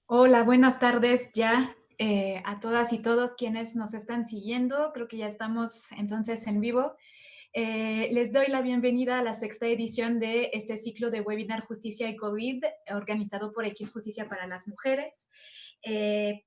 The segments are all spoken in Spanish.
Hola, buenas tardes ya a todas y todos quienes nos están siguiendo. Creo que ya estamos entonces en vivo. Les doy la bienvenida a la sexta edición de este ciclo de webinar Justicia y COVID, organizado por X Justicia para las Mujeres. Eh,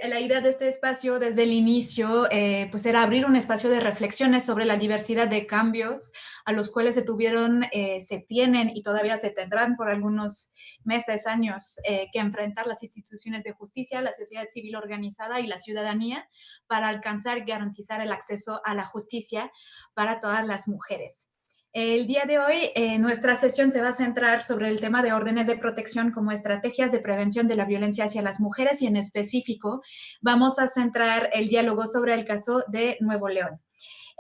la idea de este espacio desde el inicio pues era abrir un espacio de reflexiones sobre la diversidad de cambios a los cuales se tienen y todavía se tendrán por algunos meses, años, que enfrentar las instituciones de justicia, la sociedad civil organizada y la ciudadanía para alcanzar y garantizar el acceso a la justicia para todas las mujeres. El día de hoy, nuestra sesión se va a centrar sobre el tema de órdenes de protección como estrategias de prevención de la violencia hacia las mujeres y en específico vamos a centrar el diálogo sobre el caso de Nuevo León.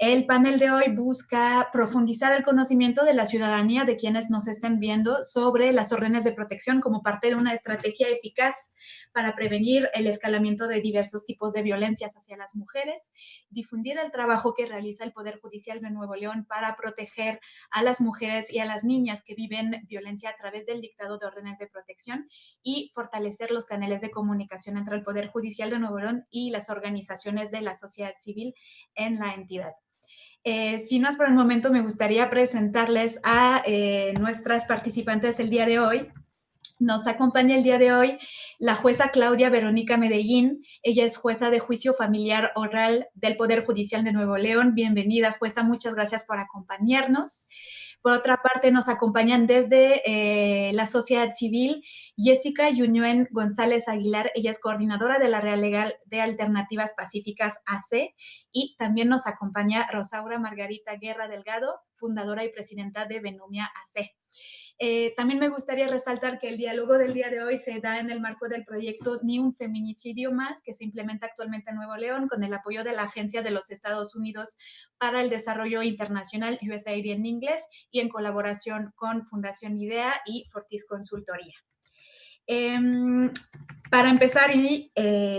El panel de hoy busca profundizar el conocimiento de la ciudadanía, de quienes nos estén viendo, sobre las órdenes de protección como parte de una estrategia eficaz para prevenir el escalamiento de diversos tipos de violencias hacia las mujeres, difundir el trabajo que realiza el Poder Judicial de Nuevo León para proteger a las mujeres y a las niñas que viven violencia a través del dictado de órdenes de protección y fortalecer los canales de comunicación entre el Poder Judicial de Nuevo León y las organizaciones de la sociedad civil en la entidad. Sin más por el momento, me gustaría presentarles a nuestras participantes el día de hoy. Nos acompaña el día de hoy la jueza Claudia Verónica Medellín. Ella es jueza de juicio familiar oral del Poder Judicial de Nuevo León. Bienvenida, jueza. Muchas gracias por acompañarnos. Por otra parte, nos acompañan desde la sociedad civil Jessica Yuñuen González Aguilar. Ella es coordinadora de la Real Legal de Alternativas Pacíficas AC. Y también nos acompaña Rosaura Margarita Guerra Delgado, fundadora y presidenta de Benumia AC. También me gustaría resaltar que el diálogo del día de hoy se da en el marco del proyecto Ni un feminicidio más, que se implementa actualmente en Nuevo León con el apoyo de la Agencia de los Estados Unidos para el Desarrollo Internacional, USAID en inglés, y en colaboración con Fundación IDEA y Fortis Consultoría. Para empezar y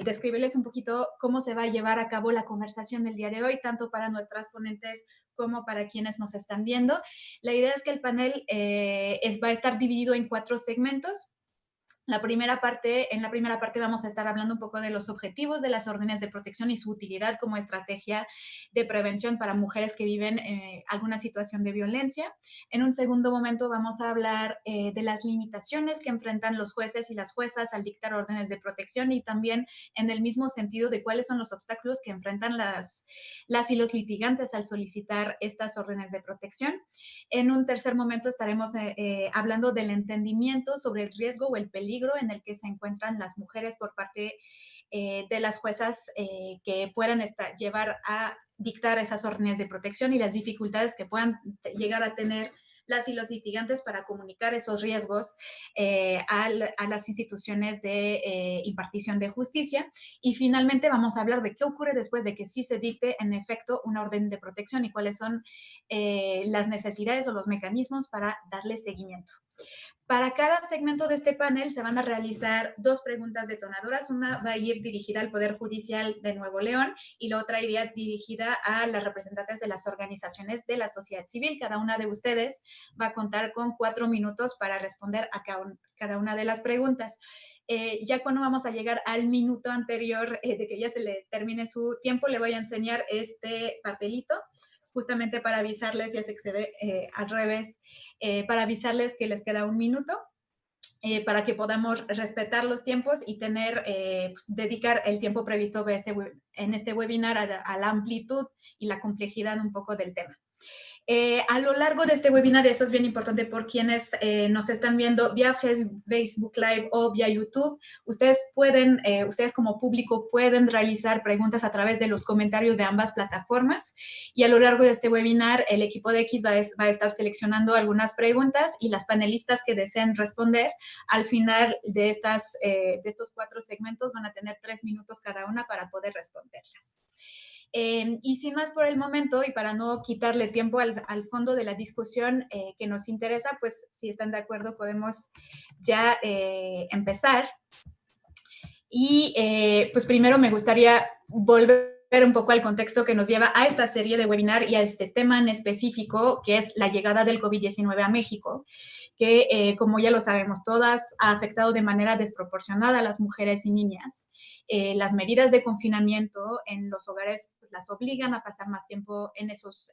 describirles un poquito cómo se va a llevar a cabo la conversación del día de hoy, tanto para nuestras ponentes como para quienes nos están viendo. La idea es que el panel va a estar dividido en 4 segmentos. En la primera parte vamos a estar hablando un poco de los objetivos de las órdenes de protección y su utilidad como estrategia de prevención para mujeres que viven alguna situación de violencia. En un segundo momento vamos a hablar de las limitaciones que enfrentan los jueces y las juezas al dictar órdenes de protección y también en el mismo sentido de cuáles son los obstáculos que enfrentan las y los litigantes al solicitar estas órdenes de protección. En un tercer momento estaremos hablando del entendimiento sobre el riesgo o el peligro en el que se encuentran las mujeres por parte de las juezas que puedan llevar a dictar esas órdenes de protección y las dificultades que puedan llegar a tener las y los litigantes para comunicar esos riesgos a las instituciones de impartición de justicia. Y finalmente vamos a hablar de qué ocurre después de que sí se dicte en efecto una orden de protección y cuáles son las necesidades o los mecanismos para darle seguimiento. Para cada segmento de este panel se van a realizar 2 preguntas detonadoras. Una va a ir dirigida al Poder Judicial de Nuevo León y la otra iría dirigida a las representantes de las organizaciones de la sociedad civil. Cada una de ustedes va a contar con 4 minutos para responder a cada una de las preguntas. Ya cuando vamos a llegar al minuto anterior de que ya se le termine su tiempo, le voy a enseñar este papelito justamente para avisarles, ya sé que se ve al revés, para avisarles que les queda un minuto. Para que podamos respetar los tiempos y dedicar el tiempo previsto en este webinar a la amplitud y la complejidad un poco del tema. A lo largo de este webinar, eso es bien importante por quienes nos están viendo vía Facebook Live o vía YouTube, ustedes como público pueden realizar preguntas a través de los comentarios de ambas plataformas y a lo largo de este webinar el equipo de X va a estar seleccionando algunas preguntas y las panelistas que deseen responder al final de estos 4 segmentos van a tener 3 minutos cada una para poder responderlas. Y sin más por el momento, y para no quitarle tiempo al fondo de la discusión que nos interesa, pues si están de acuerdo podemos ya empezar. Y pues primero me gustaría volver un poco al contexto que nos lleva a esta serie de webinar y a este tema en específico, que es la llegada del COVID-19 a México, que como ya lo sabemos todas, ha afectado de manera desproporcionada a las mujeres y niñas. Las medidas de confinamiento en los hogares pues, las obligan a pasar más tiempo en esos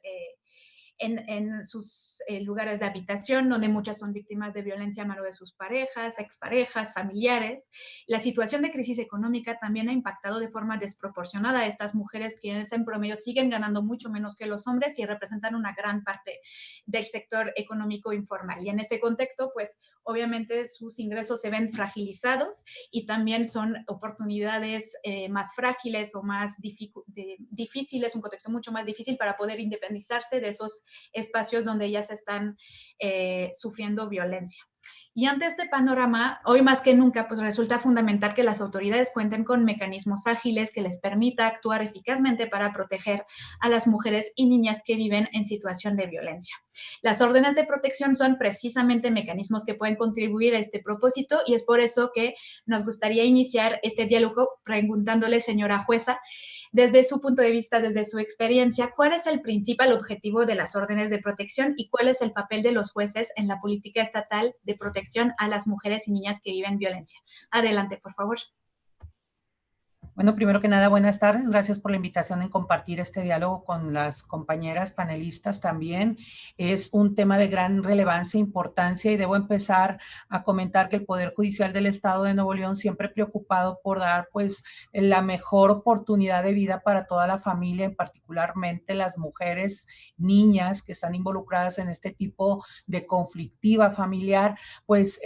en sus lugares de habitación, donde muchas son víctimas de violencia a mano de sus parejas, exparejas, familiares. La situación de crisis económica también ha impactado de forma desproporcionada a estas mujeres, quienes en promedio siguen ganando mucho menos que los hombres y representan una gran parte del sector económico informal. Y en ese contexto, pues obviamente sus ingresos se ven fragilizados y también son oportunidades más frágiles o más difíciles, un contexto mucho más difícil para poder independizarse de esos espacios donde ellas están sufriendo violencia. Y ante este panorama, hoy más que nunca, pues resulta fundamental que las autoridades cuenten con mecanismos ágiles que les permita actuar eficazmente para proteger a las mujeres y niñas que viven en situación de violencia. Las órdenes de protección son precisamente mecanismos que pueden contribuir a este propósito y es por eso que nos gustaría iniciar este diálogo preguntándole, señora jueza, desde su punto de vista, desde su experiencia, ¿cuál es el principal objetivo de las órdenes de protección y cuál es el papel de los jueces en la política estatal de protección a las mujeres y niñas que viven violencia? Adelante, por favor. Bueno, primero que nada, buenas tardes. Gracias por la invitación en compartir este diálogo con las compañeras panelistas también. Es un tema de gran relevancia e importancia y debo empezar a comentar que el Poder Judicial del Estado de Nuevo León siempre preocupado por dar pues la mejor oportunidad de vida para toda la familia, en particularmente las mujeres, niñas que están involucradas en este tipo de conflictiva familiar, pues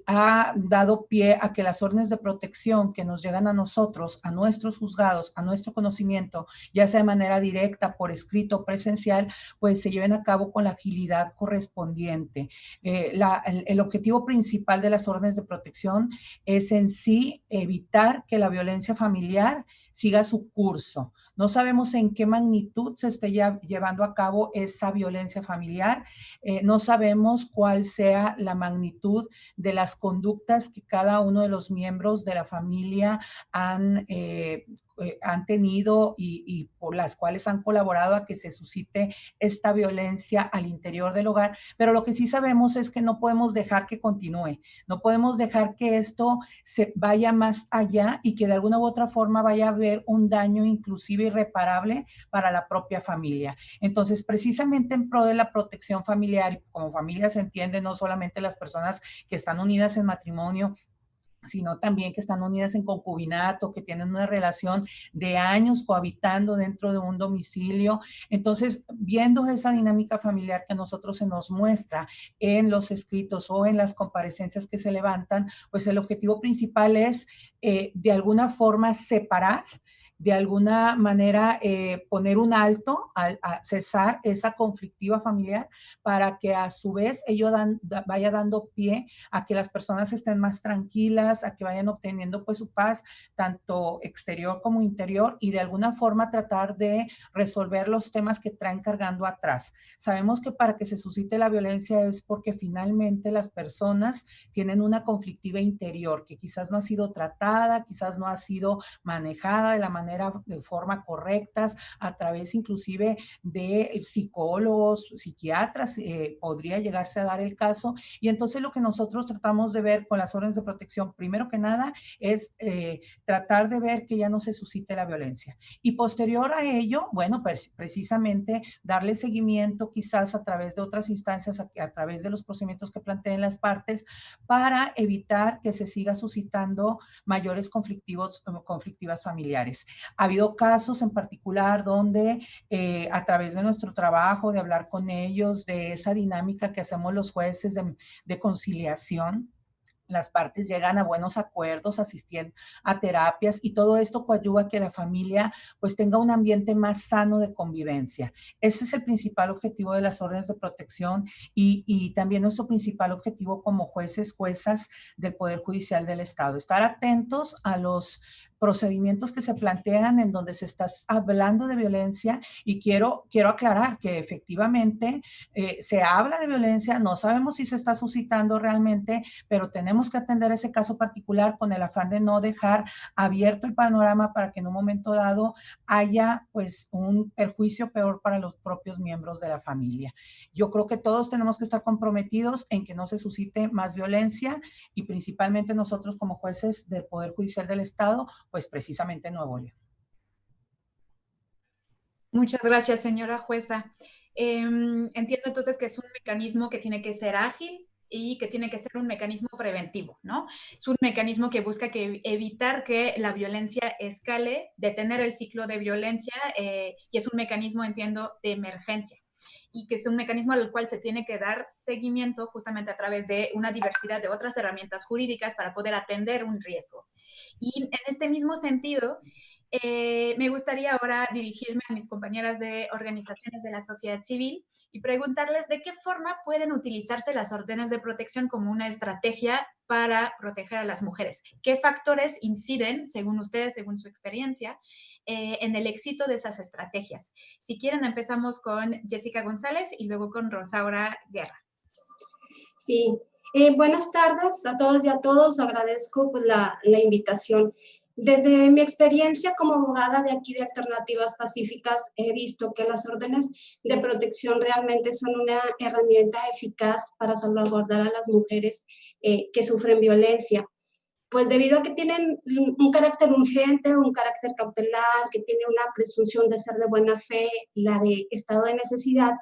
ha dado pie a que las órdenes de protección que nos llegan a nosotros, a nuestros juzgados, a nuestro conocimiento, ya sea de manera directa, por escrito o presencial, pues se lleven a cabo con la agilidad correspondiente. El objetivo principal de las órdenes de protección es en sí evitar que la violencia familiar siga su curso. No sabemos en qué magnitud se esté llevando a cabo esa violencia familiar, no sabemos cuál sea la magnitud de las conductas que cada uno de los miembros de la familia han tenido y por las cuales han colaborado a que se suscite esta violencia al interior del hogar, pero lo que sí sabemos es que no podemos dejar que continúe, no podemos dejar que esto se vaya más allá y que de alguna u otra forma vaya a haber un daño inclusive irreparable para la propia familia. Entonces, precisamente en pro de la protección familiar, y como familia se entiende no solamente las personas que están unidas en matrimonio, sino también que están unidas en concubinato, que tienen una relación de años cohabitando dentro de un domicilio. Entonces, viendo esa dinámica familiar que a nosotros se nos muestra en los escritos o en las comparecencias que se levantan, pues el objetivo principal es de alguna forma separar, de alguna manera poner un alto a cesar esa conflictiva familiar para que a su vez ello vaya dando pie a que las personas estén más tranquilas, a que vayan obteniendo pues su paz, tanto exterior como interior, y de alguna forma tratar de resolver los temas que traen cargando atrás. Sabemos que para que se suscite la violencia es porque finalmente las personas tienen una conflictiva interior que quizás no ha sido tratada, quizás no ha sido manejada de forma correctas, a través inclusive de psicólogos, psiquiatras, podría llegarse a dar el caso. Y entonces lo que nosotros tratamos de ver con las órdenes de protección, primero que nada, es tratar de ver que ya no se suscite la violencia. Y posterior a ello, bueno, precisamente darle seguimiento quizás a través de otras instancias, a través de los procedimientos que planteen las partes, para evitar que se siga suscitando mayores conflictivas familiares. Ha habido casos en particular donde a través de nuestro trabajo, de hablar con ellos, de esa dinámica que hacemos los jueces de conciliación, las partes llegan a buenos acuerdos, asisten a terapias y todo esto coadyuva a que la familia pues tenga un ambiente más sano de convivencia. Ese es el principal objetivo de las órdenes de protección y también nuestro principal objetivo como jueces, juezas del Poder Judicial del Estado. Estar atentos a los procedimientos que se plantean en donde se está hablando de violencia, y quiero aclarar que efectivamente se habla de violencia, no sabemos si se está suscitando realmente, pero tenemos que atender ese caso particular con el afán de no dejar abierto el panorama para que en un momento dado haya pues un perjuicio peor para los propios miembros de la familia. Yo creo que todos tenemos que estar comprometidos en que no se suscite más violencia, y principalmente nosotros como jueces del Poder Judicial del Estado, pues precisamente en Nuevo León. Muchas gracias, señora jueza. Entiendo entonces que es un mecanismo que tiene que ser ágil y que tiene que ser un mecanismo preventivo, ¿no? Es un mecanismo que busca evitar que la violencia escale, detener el ciclo de violencia, y es un mecanismo, entiendo, de emergencia, y que es un mecanismo al cual se tiene que dar seguimiento justamente a través de una diversidad de otras herramientas jurídicas para poder atender un riesgo. Y en este mismo sentido, me gustaría ahora dirigirme a mis compañeras de organizaciones de la sociedad civil y preguntarles de qué forma pueden utilizarse las órdenes de protección como una estrategia para proteger a las mujeres. ¿Qué factores inciden, según ustedes, según su experiencia, en el éxito de esas estrategias? Si quieren, empezamos con Jessica González y luego con Rosaura Guerra. Sí, buenas tardes a todos y a todos. Agradezco pues, la invitación. Desde mi experiencia como abogada de aquí de Alternativas Pacíficas, he visto que las órdenes de protección realmente son una herramienta eficaz para salvaguardar a las mujeres que sufren violencia. Pues debido a que tienen un carácter urgente, un carácter cautelar, que tiene una presunción de ser de buena fe, la de estado de necesidad,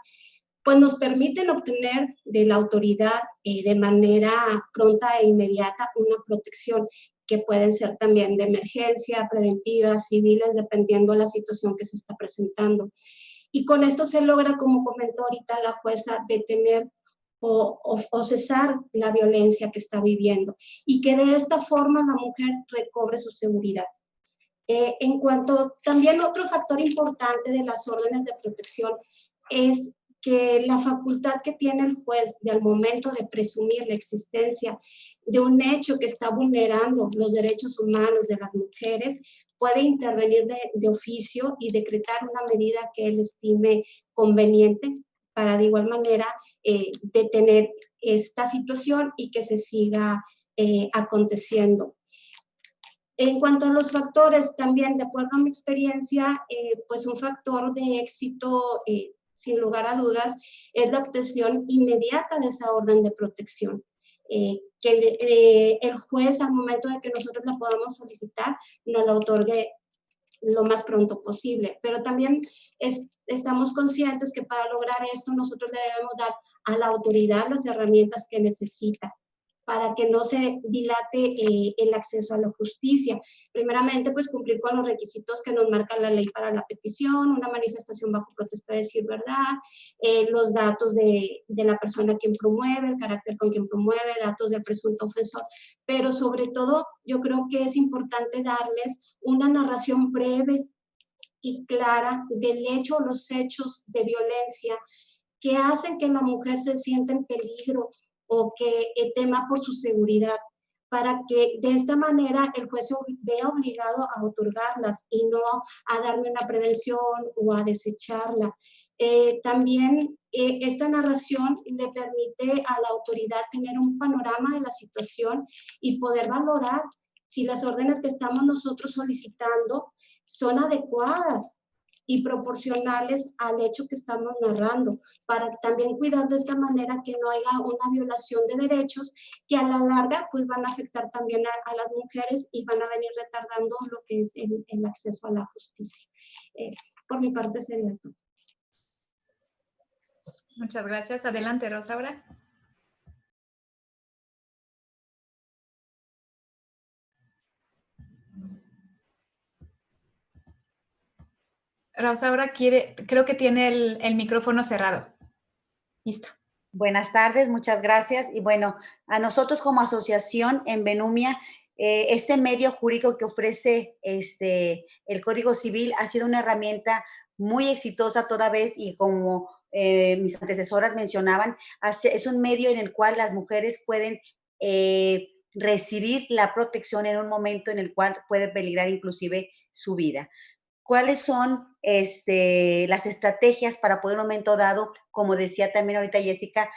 pues nos permiten obtener de la autoridad de manera pronta e inmediata una protección que pueden ser también de emergencia, preventivas, civiles, dependiendo de la situación que se está presentando. Y con esto se logra, como comentó ahorita la jueza, detener o cesar la violencia que está viviendo y que de esta forma la mujer recobre su seguridad. En cuanto también otro factor importante de las órdenes de protección es que la facultad que tiene el juez de al momento de presumir la existencia de un hecho que está vulnerando los derechos humanos de las mujeres, puede intervenir de oficio y decretar una medida que él estime conveniente para de igual manera detener esta situación y que se siga aconteciendo. En cuanto a los factores, también de acuerdo a mi experiencia, pues un factor de éxito, sin lugar a dudas, es la obtención inmediata de esa orden de protección. Que el juez, al momento de que nosotros la podamos solicitar, nos la otorgue lo más pronto posible. Pero también estamos conscientes que para lograr esto nosotros le debemos dar a la autoridad las herramientas que necesita para que no se dilate el acceso a la justicia. Primeramente, pues cumplir con los requisitos que nos marca la ley para la petición, una manifestación bajo protesta de decir verdad, los datos de la persona quien promueve, el carácter con quien promueve, datos del presunto ofensor, pero sobre todo yo creo que es importante darles una narración breve y clara del hecho o los hechos de violencia que hacen que la mujer se sienta en peligro o que tema por su seguridad, para que de esta manera el juez se vea obligado a otorgarlas y no a darme una prevención o a desecharla. También esta narración le permite a la autoridad tener un panorama de la situación y poder valorar si las órdenes que estamos nosotros solicitando son adecuadas y proporcionales al hecho que estamos narrando, para también cuidar de esta manera que no haya una violación de derechos que a la larga pues van a afectar también a las mujeres y van a venir retardando lo que es el acceso a la justicia. Por mi parte sería todo. Muchas gracias. Adelante, Rosaura. Rosaura creo que tiene el micrófono cerrado. Listo. Buenas tardes, muchas gracias. Y bueno, a nosotros como asociación en Benumia, este medio jurídico que ofrece el Código Civil ha sido una herramienta muy exitosa toda vez, y como mis antecesoras mencionaban, es un medio en el cual las mujeres pueden recibir la protección en un momento en el cual puede peligrar inclusive su vida. ¿Cuáles son las estrategias para poder en un momento dado, como decía también ahorita Jessica,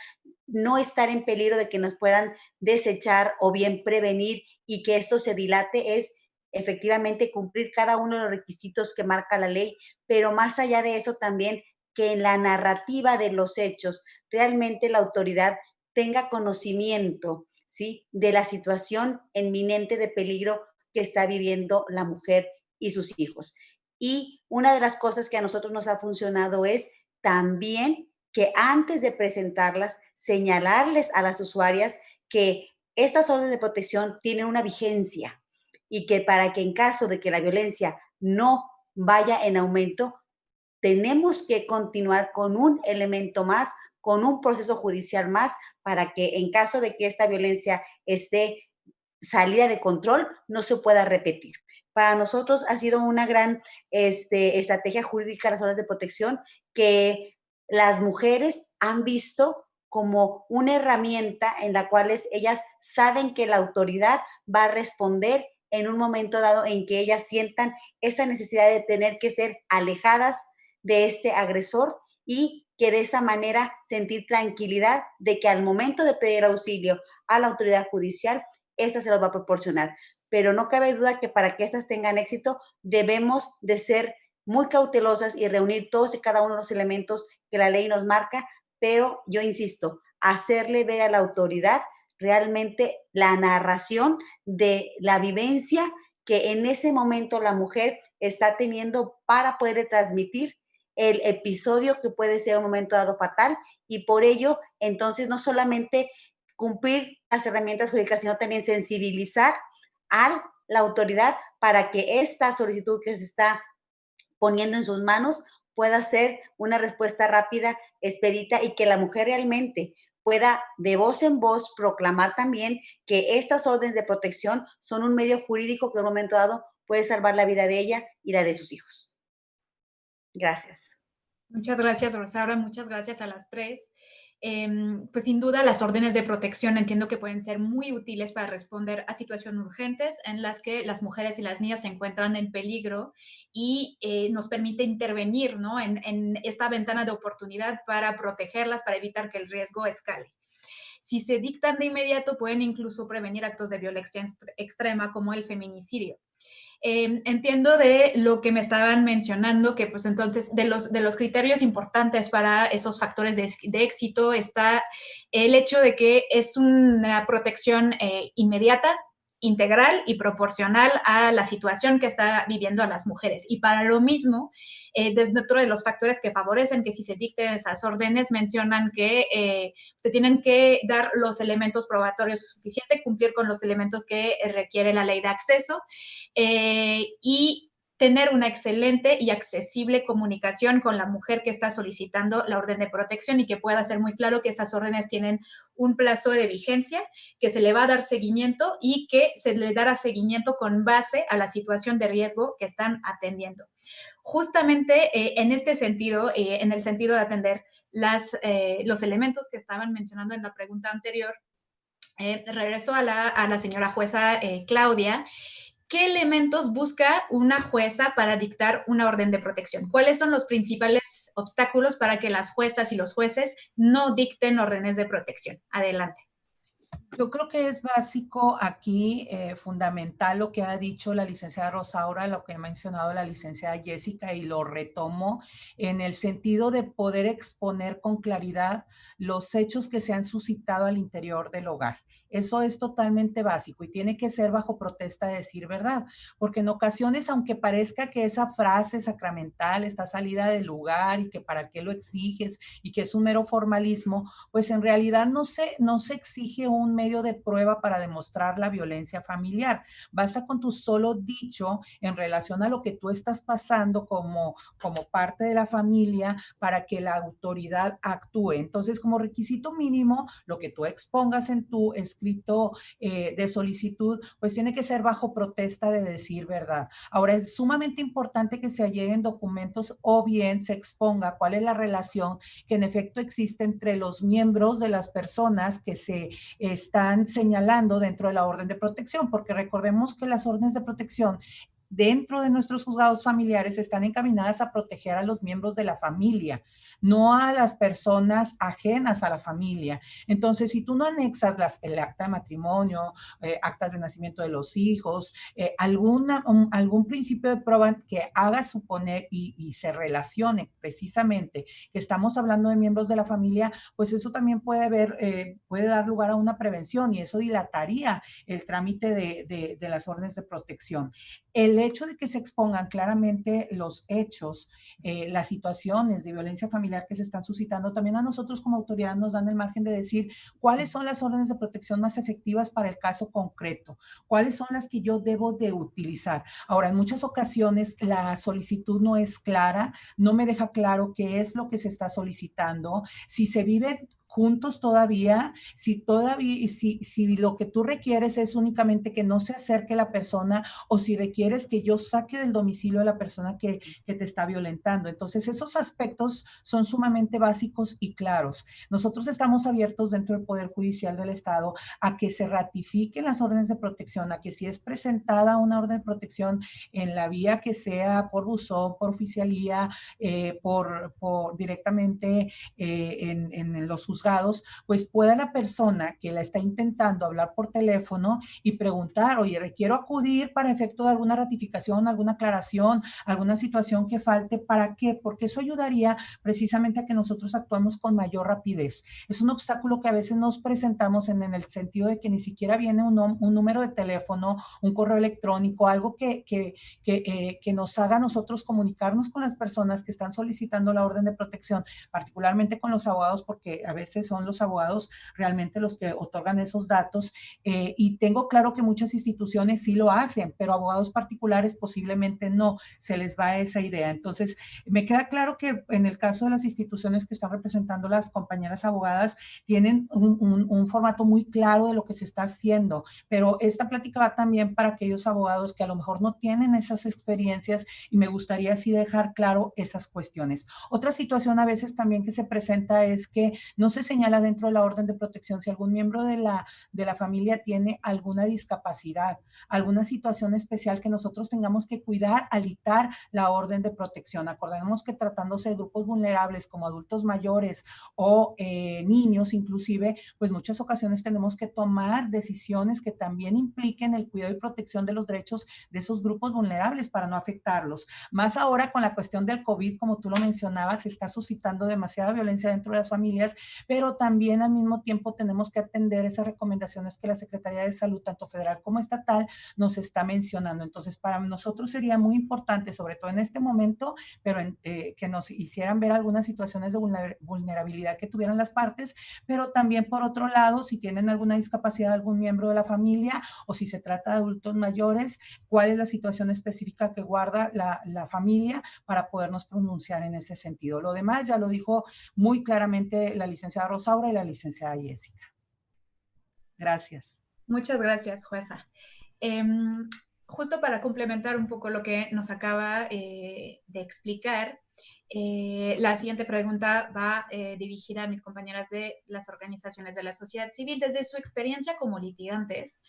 no estar en peligro de que nos puedan desechar o bien prevenir y que esto se dilate? Es efectivamente cumplir cada uno de los requisitos que marca la ley, pero más allá de eso también que en la narrativa de los hechos realmente la autoridad tenga conocimiento, ¿sí?, de la situación inminente de peligro que está viviendo la mujer y sus hijos. Y una de las cosas que a nosotros nos ha funcionado es también que antes de presentarlas, señalarles a las usuarias que estas órdenes de protección tienen una vigencia y que para que en caso de que la violencia no vaya en aumento, tenemos que continuar con un elemento más, con un proceso judicial más, para que en caso de que esta violencia esté salida de control, no se pueda repetir. Para nosotros ha sido una gran estrategia jurídica las órdenes de protección que las mujeres han visto como una herramienta en la cual ellas saben que la autoridad va a responder en un momento dado en que ellas sientan esa necesidad de tener que ser alejadas de este agresor y que de esa manera sentir tranquilidad de que al momento de pedir auxilio a la autoridad judicial, esta se los va a proporcionar. Pero no cabe duda que para que estas tengan éxito, debemos de ser muy cautelosas y reunir todos y cada uno de los elementos que la ley nos marca, pero yo insisto, hacerle ver a la autoridad realmente la narración de la vivencia que en ese momento la mujer está teniendo para poder transmitir el episodio que puede ser un momento dado fatal, y por ello, entonces, no solamente cumplir las herramientas jurídicas, sino también sensibilizar a la autoridad para que esta solicitud que se está poniendo en sus manos pueda ser una respuesta rápida, expedita, y que la mujer realmente pueda de voz en voz proclamar también que estas órdenes de protección son un medio jurídico que en un momento dado puede salvar la vida de ella y la de sus hijos. Gracias. Muchas gracias, Rosaura. Muchas gracias a las tres. Pues sin duda las órdenes de protección entiendo que pueden ser muy útiles para responder a situaciones urgentes en las que las mujeres y las niñas se encuentran en peligro y nos permite intervenir, ¿no?, en esta ventana de oportunidad para protegerlas, para evitar que el riesgo escale. Si se dictan de inmediato, pueden incluso prevenir actos de violencia extrema como el feminicidio. Entiendo de lo que me estaban mencionando, que pues entonces de los criterios importantes para esos factores de éxito está el hecho de que es una protección inmediata, integral y proporcional a la situación que está viviendo a las mujeres. Y para lo mismo, dentro de los factores que favorecen que si se dicten esas órdenes, mencionan que se tienen que dar los elementos probatorios suficientes, cumplir con los elementos que requiere la ley de acceso, y tener una excelente y accesible comunicación con la mujer que está solicitando la orden de protección y que pueda ser muy claro que esas órdenes tienen un plazo de vigencia, que se le va a dar seguimiento y que se le dará seguimiento con base a la situación de riesgo que están atendiendo. Justamente en este sentido, en el sentido de atender los elementos que estaban mencionando en la pregunta anterior, regreso a la señora jueza Claudia. ¿Qué elementos busca una jueza para dictar una orden de protección? ¿Cuáles son los principales obstáculos para que las juezas y los jueces no dicten órdenes de protección? Adelante. Yo creo que es básico aquí, fundamental lo que ha dicho la licenciada Rosaura, lo que ha mencionado la licenciada Jessica, y lo retomo en el sentido de poder exponer con claridad los hechos que se han suscitado al interior del hogar. Eso es totalmente básico y tiene que ser bajo protesta de decir verdad, porque en ocasiones, aunque parezca que esa frase sacramental está salida del lugar y que para qué lo exiges y que es un mero formalismo, pues en realidad no se exige un medio de prueba para demostrar la violencia familiar. Basta con tu solo dicho en relación a lo que tú estás pasando como parte de la familia para que la autoridad actúe. Entonces, como requisito mínimo, lo que tú expongas en tu escrito de solicitud, pues tiene que ser bajo protesta de decir verdad. Ahora, es sumamente importante que se alleguen documentos o bien se exponga cuál es la relación que en efecto existe entre los miembros de las personas que se están señalando dentro de la orden de protección, porque recordemos que las órdenes de protección dentro de nuestros juzgados familiares están encaminadas a proteger a los miembros de la familia, no a las personas ajenas a la familia. Entonces, si tú no anexas el acta de matrimonio, actas de nacimiento de los hijos, algún principio de prueba que haga suponer y se relacione precisamente que estamos hablando de miembros de la familia, pues eso también puede dar lugar a una prevención y eso dilataría el trámite de las órdenes de protección. El hecho de que se expongan claramente los hechos, las situaciones de violencia familiar que se están suscitando, también a nosotros como autoridad nos dan el margen de decir cuáles son las órdenes de protección más efectivas para el caso concreto, cuáles son las que yo debo de utilizar. Ahora, en muchas ocasiones la solicitud no es clara, no me deja claro qué es lo que se está solicitando, si se vive juntos todavía, si lo que tú requieres es únicamente que no se acerque la persona o si requieres que yo saque del domicilio a la persona que te está violentando. Entonces, esos aspectos son sumamente básicos y claros. Nosotros estamos abiertos dentro del Poder Judicial del Estado a que se ratifiquen las órdenes de protección, a que si es presentada una orden de protección en la vía que sea por buzón, por oficialía, por directamente en los juzgados, pues pueda la persona que la está intentando hablar por teléfono y preguntar, oye, requiero acudir para efecto de alguna ratificación, alguna aclaración, alguna situación que falte, ¿para qué? Porque eso ayudaría precisamente a que nosotros actuemos con mayor rapidez. Es un obstáculo que a veces nos presentamos en el sentido de que ni siquiera viene un número de teléfono, un correo electrónico, algo que nos haga a nosotros comunicarnos con las personas que están solicitando la orden de protección, particularmente con los abogados, porque a veces son los abogados realmente los que otorgan esos datos, y tengo claro que muchas instituciones sí lo hacen, pero abogados particulares posiblemente no, se les va esa idea. Entonces, me queda claro que en el caso de las instituciones que están representando las compañeras abogadas, tienen un formato muy claro de lo que se está haciendo, pero esta plática va también para aquellos abogados que a lo mejor no tienen esas experiencias y me gustaría así dejar claro esas cuestiones. Otra situación a veces también que se presenta es que no se señala dentro de la orden de protección si algún miembro de la familia tiene alguna discapacidad, alguna situación especial que nosotros tengamos que cuidar al dictar la orden de protección. Acordemos que tratándose de grupos vulnerables como adultos mayores o niños inclusive, pues muchas ocasiones tenemos que tomar decisiones que también impliquen el cuidado y protección de los derechos de esos grupos vulnerables para no afectarlos. Más ahora con la cuestión del COVID, como tú lo mencionabas, se está suscitando demasiada violencia dentro de las familias, pero también al mismo tiempo tenemos que atender esas recomendaciones que la Secretaría de Salud, tanto federal como estatal, nos está mencionando. Entonces, para nosotros sería muy importante, sobre todo en este momento, pero que nos hicieran ver algunas situaciones de vulnerabilidad que tuvieran las partes, pero también por otro lado, si tienen alguna discapacidad de algún miembro de la familia o si se trata de adultos mayores, cuál es la situación específica que guarda la familia para podernos pronunciar en ese sentido. Lo demás ya lo dijo muy claramente la licenciada Rosaura y la licenciada Jessica. Gracias. Muchas gracias, jueza. Justo para complementar un poco lo que nos acaba de explicar, la siguiente pregunta va dirigida a mis compañeras de las organizaciones de la sociedad civil. Desde su experiencia como litigantes,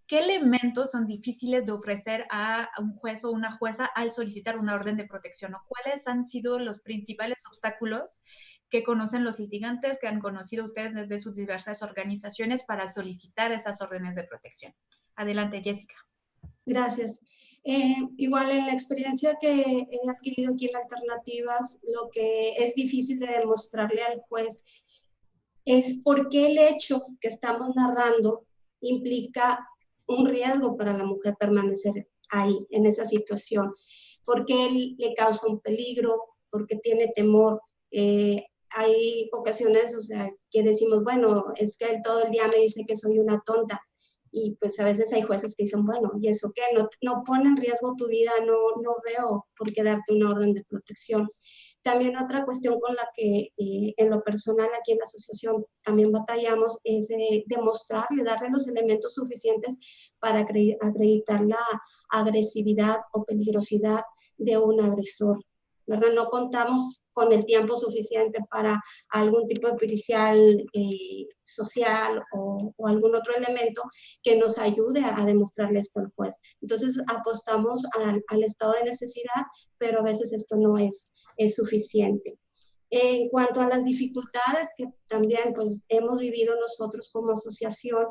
¿qué elementos son difíciles de ofrecer a un juez o una jueza al solicitar una orden de protección? ¿O cuáles han sido los principales obstáculos que conocen los litigantes, que han conocido ustedes desde sus diversas organizaciones para solicitar esas órdenes de protección? Adelante, Jessica. Gracias. Igual en la experiencia que he adquirido aquí en las alternativas, lo que es difícil de demostrarle al juez es por qué el hecho que estamos narrando implica un riesgo para la mujer permanecer ahí, en esa situación, porque él le causa un peligro, porque tiene temor. Hay ocasiones, o sea, que decimos, bueno, es que él todo el día me dice que soy una tonta, y pues a veces hay jueces que dicen, bueno, ¿y eso qué? No pone en riesgo tu vida, no veo por qué darte una orden de protección. También otra cuestión con la que en lo personal aquí en la asociación también batallamos es demostrarle, darle los elementos suficientes para acreditar la agresividad o peligrosidad de un agresor, ¿verdad? No contamos con el tiempo suficiente para algún tipo de pericial social o algún otro elemento que nos ayude a demostrarle esto al juez. Entonces apostamos al estado de necesidad, pero a veces esto no es suficiente. En cuanto a las dificultades que también pues, hemos vivido nosotros como asociación,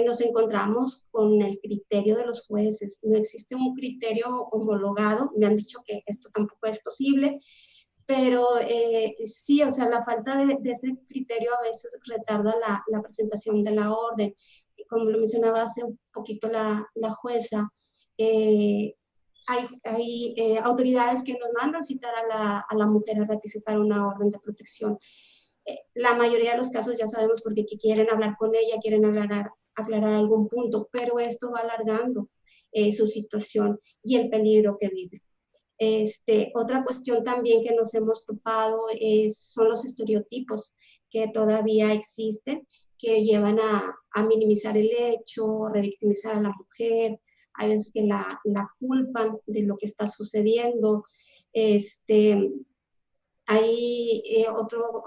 nos encontramos con el criterio de los jueces. No existe un criterio homologado. Me han dicho que esto tampoco es posible, pero sí, o sea, la falta de este criterio a veces retarda la presentación de la orden. Como lo mencionaba hace un poquito la jueza, hay autoridades que nos mandan citar a la mujer a ratificar una orden de protección. La mayoría de los casos ya sabemos porque quieren hablar con ella, quieren aclarar algún punto, pero esto va alargando su situación y el peligro que vive. Otra cuestión también que nos hemos topado son los estereotipos que todavía existen, que llevan a minimizar el hecho, revictimizar a la mujer, hay veces que la culpan de lo que está sucediendo. Hay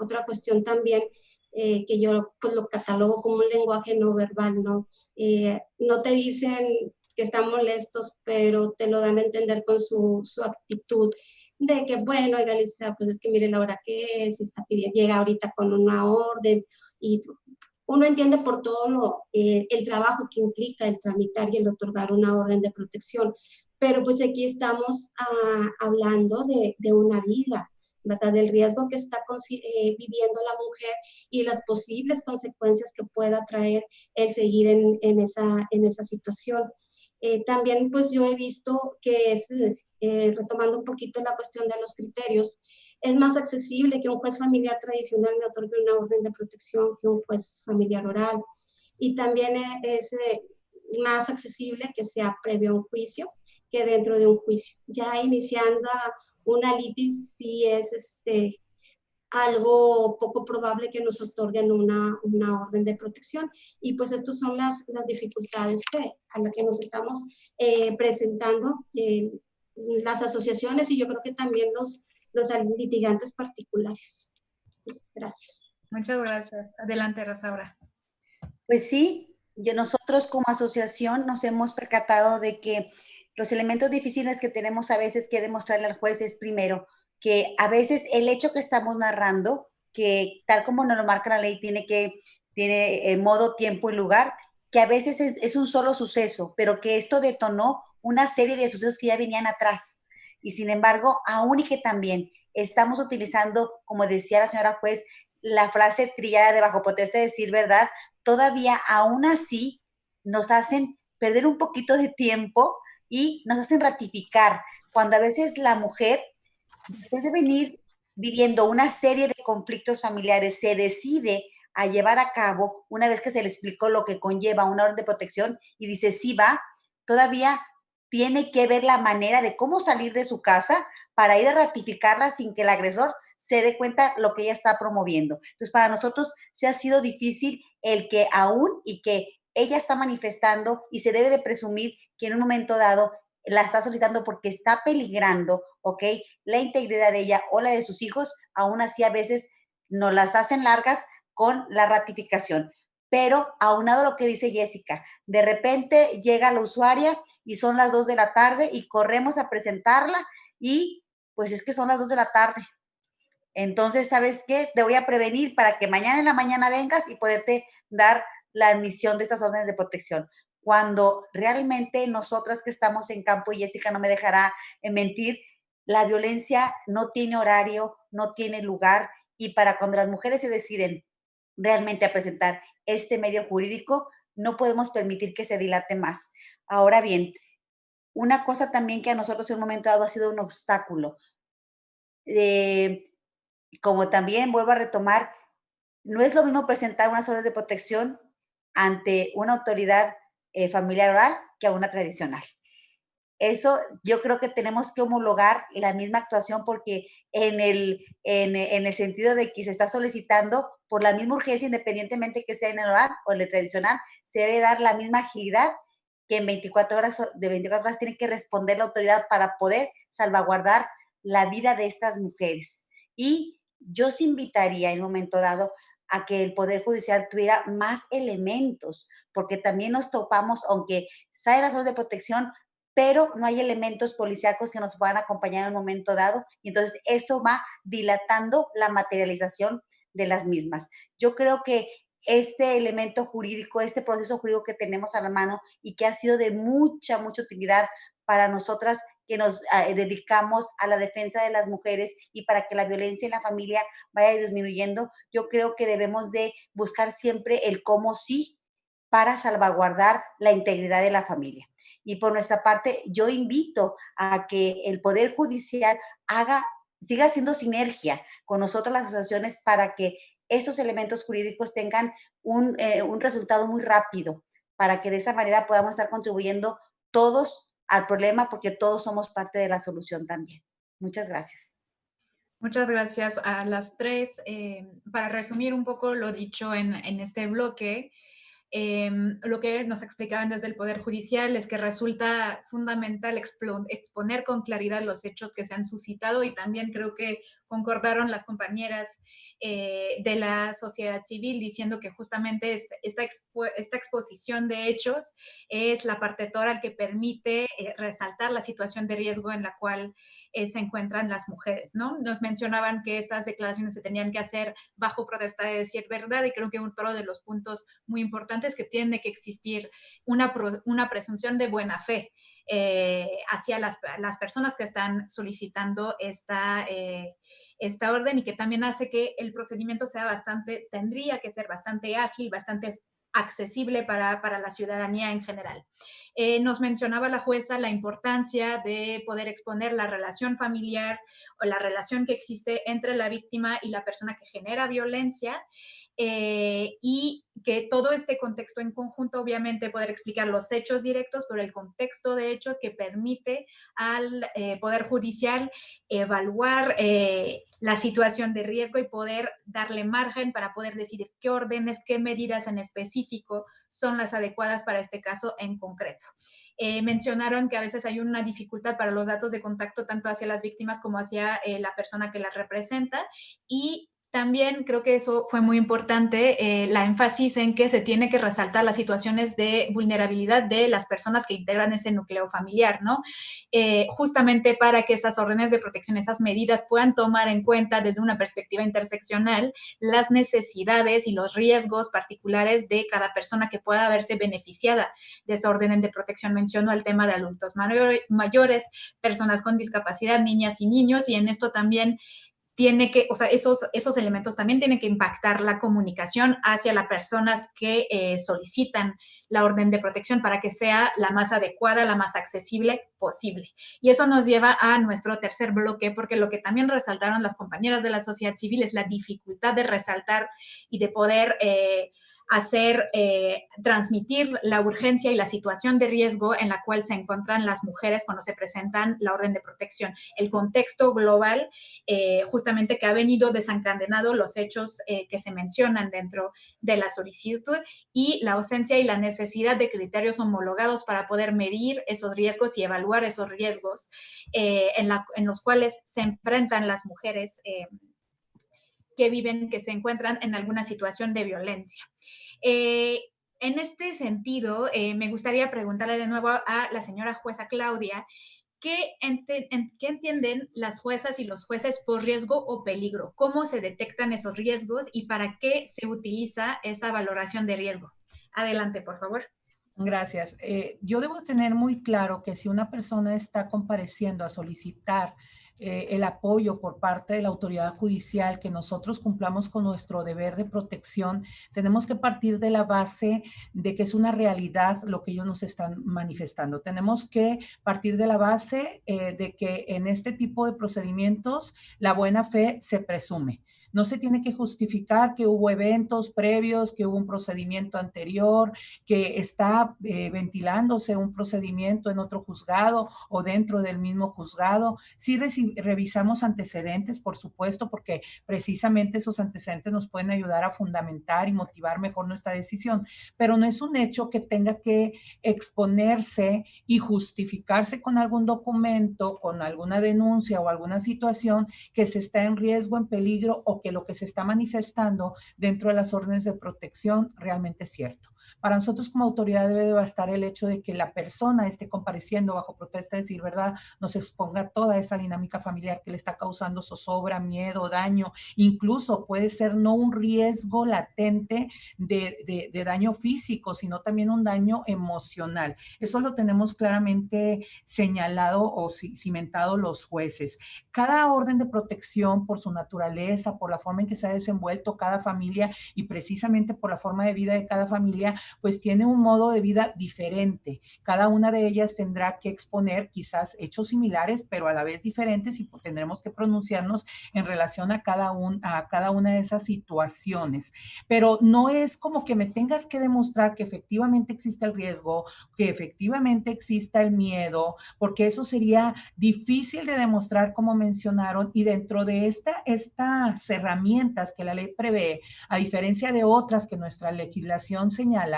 otra cuestión también que yo pues, lo catalogo como un lenguaje no verbal, ¿no? No te dicen que están molestos, pero te lo dan a entender con su actitud de que, bueno, oiga, Lisa, pues es que mire la hora que es, está pidiendo, llega ahorita con una orden y uno entiende por todo el trabajo que implica el tramitar y el otorgar una orden de protección, pero pues aquí estamos hablando de una vida, ¿verdad? Del riesgo que está viviendo la mujer y las posibles consecuencias que pueda traer el seguir en esa situación. También pues yo he visto que es, retomando un poquito la cuestión de los criterios, es más accesible que un juez familiar tradicional me otorgue una orden de protección que un juez familiar oral. Y también es más accesible que sea previo a un juicio que dentro de un juicio. Ya iniciando una litis sí es algo poco probable que nos otorguen una orden de protección. Y pues estas son las dificultades a las que nos estamos presentando las asociaciones y yo creo que también los litigantes particulares. Gracias. Muchas gracias. Adelante, Rosaura. Pues sí, nosotros como asociación nos hemos percatado de que los elementos difíciles que tenemos a veces que demostrarle al juez es primero que a veces el hecho que estamos narrando, que tal como nos lo marca la ley, tiene modo, tiempo y lugar, que a veces es un solo suceso, pero que esto detonó una serie de sucesos que ya venían atrás. Y sin embargo, aún y que también estamos utilizando, como decía la señora juez, la frase trillada de bajo potestad de decir verdad, todavía aún así nos hacen perder un poquito de tiempo y nos hacen ratificar, cuando a veces la mujer, después de venir viviendo una serie de conflictos familiares, se decide a llevar a cabo, una vez que se le explicó lo que conlleva una orden de protección y dice sí va, todavía tiene que ver la manera de cómo salir de su casa para ir a ratificarla sin que el agresor se dé cuenta lo que ella está promoviendo. Entonces, para nosotros se ha sido difícil el que aún y que ella está manifestando y se debe de presumir que en un momento dado la está solicitando porque está peligrando, ¿ok? La integridad de ella o la de sus hijos, aún así a veces nos las hacen largas con la ratificación. Pero aunado a lo que dice Jessica, de repente llega la usuaria y son las 2 de la tarde y corremos a presentarla y pues es que son las 2 de la tarde. Entonces, ¿sabes qué? Te voy a prevenir para que mañana en la mañana vengas y poderte dar la admisión de estas órdenes de protección. Cuando realmente nosotras que estamos en campo, y Jessica no me dejará mentir, la violencia no tiene horario, no tiene lugar, y para cuando las mujeres se deciden realmente a presentar este medio jurídico, no podemos permitir que se dilate más. Ahora bien, una cosa también que a nosotros en un momento dado ha sido un obstáculo. Como también vuelvo a retomar, no es lo mismo presentar unas órdenes de protección ante una autoridad familiar oral que a una tradicional. Eso yo creo que tenemos que homologar la misma actuación porque en el sentido de que se está solicitando por la misma urgencia, independientemente que sea en el oral o en el tradicional, se debe dar la misma agilidad que en 24 horas, de 24 horas tiene que responder la autoridad para poder salvaguardar la vida de estas mujeres. Y yo sí invitaría en un momento dado a que el Poder Judicial tuviera más elementos, porque también nos topamos, aunque sale las órdenes de protección, pero no hay elementos policíacos que nos puedan acompañar en un momento dado, y entonces eso va dilatando la materialización de las mismas. Yo creo que este elemento jurídico, este proceso jurídico que tenemos a la mano y que ha sido de mucha, mucha utilidad para nosotras que nos dedicamos a la defensa de las mujeres y para que la violencia en la familia vaya disminuyendo, yo creo que debemos de buscar siempre el cómo sí para salvaguardar la integridad de la familia. Y por nuestra parte, yo invito a que el Poder Judicial siga haciendo sinergia con nosotros las asociaciones para que estos elementos jurídicos tengan un resultado muy rápido, para que de esa manera podamos estar contribuyendo todos al problema, porque todos somos parte de la solución también. Muchas gracias. Muchas gracias a las tres. Para resumir un poco lo dicho en este bloque, lo que nos explicaban desde el Poder Judicial es que resulta fundamental exponer con claridad los hechos que se han suscitado, y también creo que concordaron las compañeras de la sociedad civil diciendo que justamente esta exposición de hechos es la parte toral que permite resaltar la situación de riesgo en la cual se encuentran las mujeres, ¿no? Nos mencionaban que estas declaraciones se tenían que hacer bajo protesta de decir verdad, y creo que otro de los puntos muy importantes es que tiene que existir una presunción de buena fe hacia las personas que están solicitando esta orden, y que también hace que el procedimiento tendría que ser bastante ágil, bastante accesible para la ciudadanía en general. Nos mencionaba la jueza la importancia de poder exponer la relación familiar o la relación que existe entre la víctima y la persona que genera violencia, y que todo este contexto en conjunto, obviamente poder explicar los hechos directos, pero el contexto de hechos que permite al Poder Judicial evaluar la situación de riesgo y poder darle margen para poder decidir qué órdenes, qué medidas en específico son las adecuadas para este caso en concreto. Mencionaron que a veces hay una dificultad para los datos de contacto tanto hacia las víctimas como hacia la persona que las representa, y también creo que eso fue muy importante, la énfasis en que se tiene que resaltar las situaciones de vulnerabilidad de las personas que integran ese núcleo familiar, ¿no? Justamente para que esas órdenes de protección, esas medidas puedan tomar en cuenta desde una perspectiva interseccional las necesidades y los riesgos particulares de cada persona que pueda verse beneficiada de esa orden de protección. Menciono el tema de adultos mayores, personas con discapacidad, niñas y niños, y en esto también tiene que, o sea, esos elementos también tienen que impactar la comunicación hacia las personas que solicitan la orden de protección para que sea la más adecuada, la más accesible posible. Y eso nos lleva a nuestro tercer bloque, porque lo que también resaltaron las compañeras de la sociedad civil es la dificultad de resaltar y de poder transmitir la urgencia y la situación de riesgo en la cual se encuentran las mujeres cuando se presentan la orden de protección. El contexto global, justamente que ha venido desencadenando los hechos que se mencionan dentro de la solicitud, y la ausencia y la necesidad de criterios homologados para poder medir esos riesgos y evaluar esos riesgos en los cuales se enfrentan las mujeres que se encuentran en alguna situación de violencia. En este sentido, me gustaría preguntarle de nuevo a la señora jueza Claudia, ¿qué entienden las juezas y los jueces por riesgo o peligro? ¿Cómo se detectan esos riesgos y para qué se utiliza esa valoración de riesgo? Adelante, por favor. Gracias. Yo debo tener muy claro que si una persona está compareciendo a solicitar el apoyo por parte de la autoridad judicial, que nosotros cumplamos con nuestro deber de protección, tenemos que partir de la base de que es una realidad lo que ellos nos están manifestando. Tenemos que partir de la base de que en este tipo de procedimientos la buena fe se presume. No se tiene que justificar que hubo eventos previos, que hubo un procedimiento anterior, que está ventilándose un procedimiento en otro juzgado o dentro del mismo juzgado. Sí revisamos antecedentes, por supuesto, porque precisamente esos antecedentes nos pueden ayudar a fundamentar y motivar mejor nuestra decisión, pero no es un hecho que tenga que exponerse y justificarse con algún documento, con alguna denuncia o alguna situación que se está en riesgo, en peligro, o que lo que se está manifestando dentro de las órdenes de protección realmente es cierto. Para nosotros como autoridad debe de bastar el hecho de que la persona esté compareciendo bajo protesta de decir verdad, nos exponga toda esa dinámica familiar que le está causando zozobra, miedo, daño, incluso puede ser no un riesgo latente de daño físico, sino también un daño emocional. Eso lo tenemos claramente señalado o cimentado los jueces. Cada orden de protección, por su naturaleza, por la forma en que se ha desenvuelto cada familia y precisamente por la forma de vida de cada familia, pues tiene un modo de vida diferente. Cada una de ellas tendrá que exponer quizás hechos similares, pero a la vez diferentes, y tendremos que pronunciarnos en relación a cada una de esas situaciones. Pero no es como que me tengas que demostrar que efectivamente existe el riesgo, que efectivamente exista el miedo, porque eso sería difícil de demostrar, como mencionaron, y dentro de estas herramientas que la ley prevé, a diferencia de otras que nuestra legislación señala,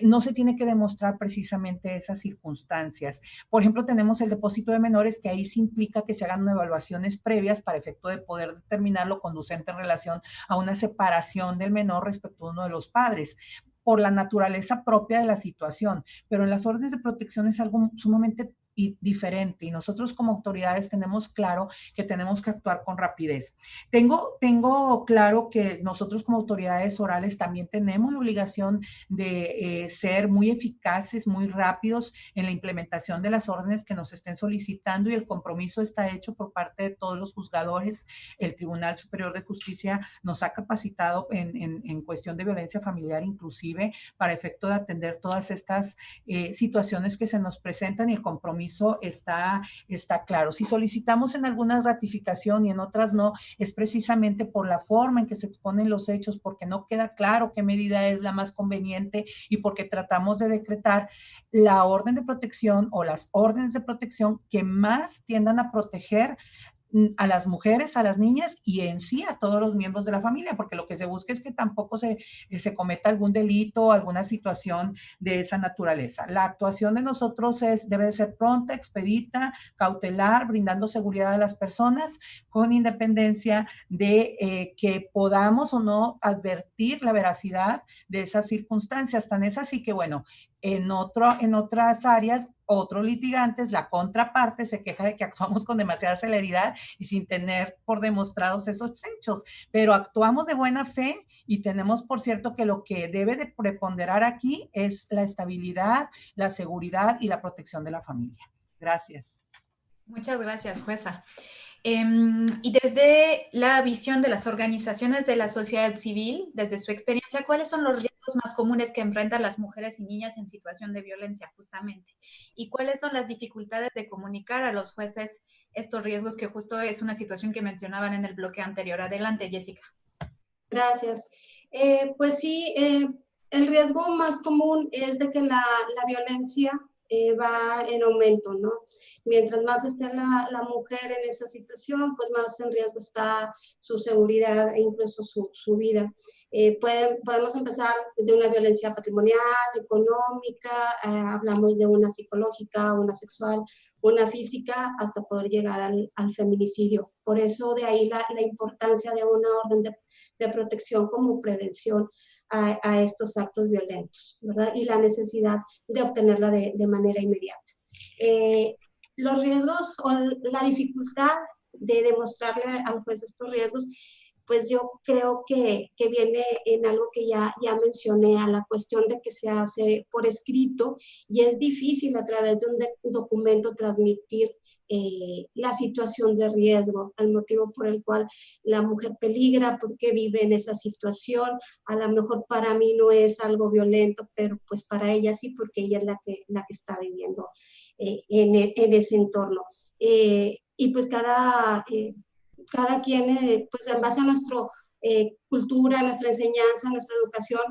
no se tiene que demostrar precisamente esas circunstancias. Por ejemplo, tenemos el depósito de menores, que ahí sí implica que se hagan evaluaciones previas para efecto de poder determinar lo conducente en relación a una separación del menor respecto a uno de los padres, por la naturaleza propia de la situación. Pero en las órdenes de protección es algo sumamente diferente, y nosotros como autoridades tenemos claro que tenemos que actuar con rapidez. Tengo claro que nosotros como autoridades orales también tenemos la obligación de ser muy eficaces, muy rápidos en la implementación de las órdenes que nos estén solicitando, y el compromiso está hecho por parte de todos los juzgadores. El Tribunal Superior de Justicia nos ha capacitado en cuestión de violencia familiar, inclusive para efecto de atender todas estas situaciones que se nos presentan, y el compromiso está claro. Si solicitamos en algunas ratificación y en otras no, es precisamente por la forma en que se exponen los hechos, porque no queda claro qué medida es la más conveniente, y porque tratamos de decretar la orden de protección o las órdenes de protección que más tiendan a proteger a las mujeres, a las niñas y en sí a todos los miembros de la familia, porque lo que se busca es que tampoco se cometa algún delito o alguna situación de esa naturaleza. La actuación de nosotros debe de ser pronta, expedita, cautelar, brindando seguridad a las personas, con independencia de que podamos o no advertir la veracidad de esas circunstancias. Tan es así que, bueno, en otras áreas, otros litigantes, la contraparte, se queja de que actuamos con demasiada celeridad y sin tener por demostrados esos hechos, pero actuamos de buena fe, y tenemos por cierto que lo que debe de preponderar aquí es la estabilidad, la seguridad y la protección de la familia. Gracias. Muchas gracias, jueza. Y desde la visión de las organizaciones de la sociedad civil, desde su experiencia, ¿cuáles son los riesgos más comunes que enfrentan las mujeres y niñas en situación de violencia, justamente? ¿Y cuáles son las dificultades de comunicar a los jueces estos riesgos, que justo es una situación que mencionaban en el bloque anterior? Adelante, Jessica. Gracias. Pues sí, el riesgo más común es de que la violencia va en aumento, ¿no? Mientras más esté la mujer en esa situación, pues más en riesgo está su seguridad e incluso su vida. Podemos empezar de una violencia patrimonial, económica, hablamos de una psicológica, una sexual, una física, hasta poder llegar al feminicidio. Por eso de ahí la importancia de una orden de protección como prevención a estos actos violentos, ¿verdad? Y la necesidad de obtenerla de manera inmediata. Los riesgos o la dificultad de demostrarle al juez estos riesgos, pues yo creo que viene en algo que ya mencioné, a la cuestión de que se hace por escrito y es difícil a través de un documento transmitir la situación de riesgo, el motivo por el cual la mujer peligra, porque vive en esa situación. A lo mejor para mí no es algo violento, pero pues para ella sí, porque ella es la que está viviendo en ese entorno. Y pues cada cada quien, pues en base a nuestra cultura, nuestra enseñanza, nuestra educación,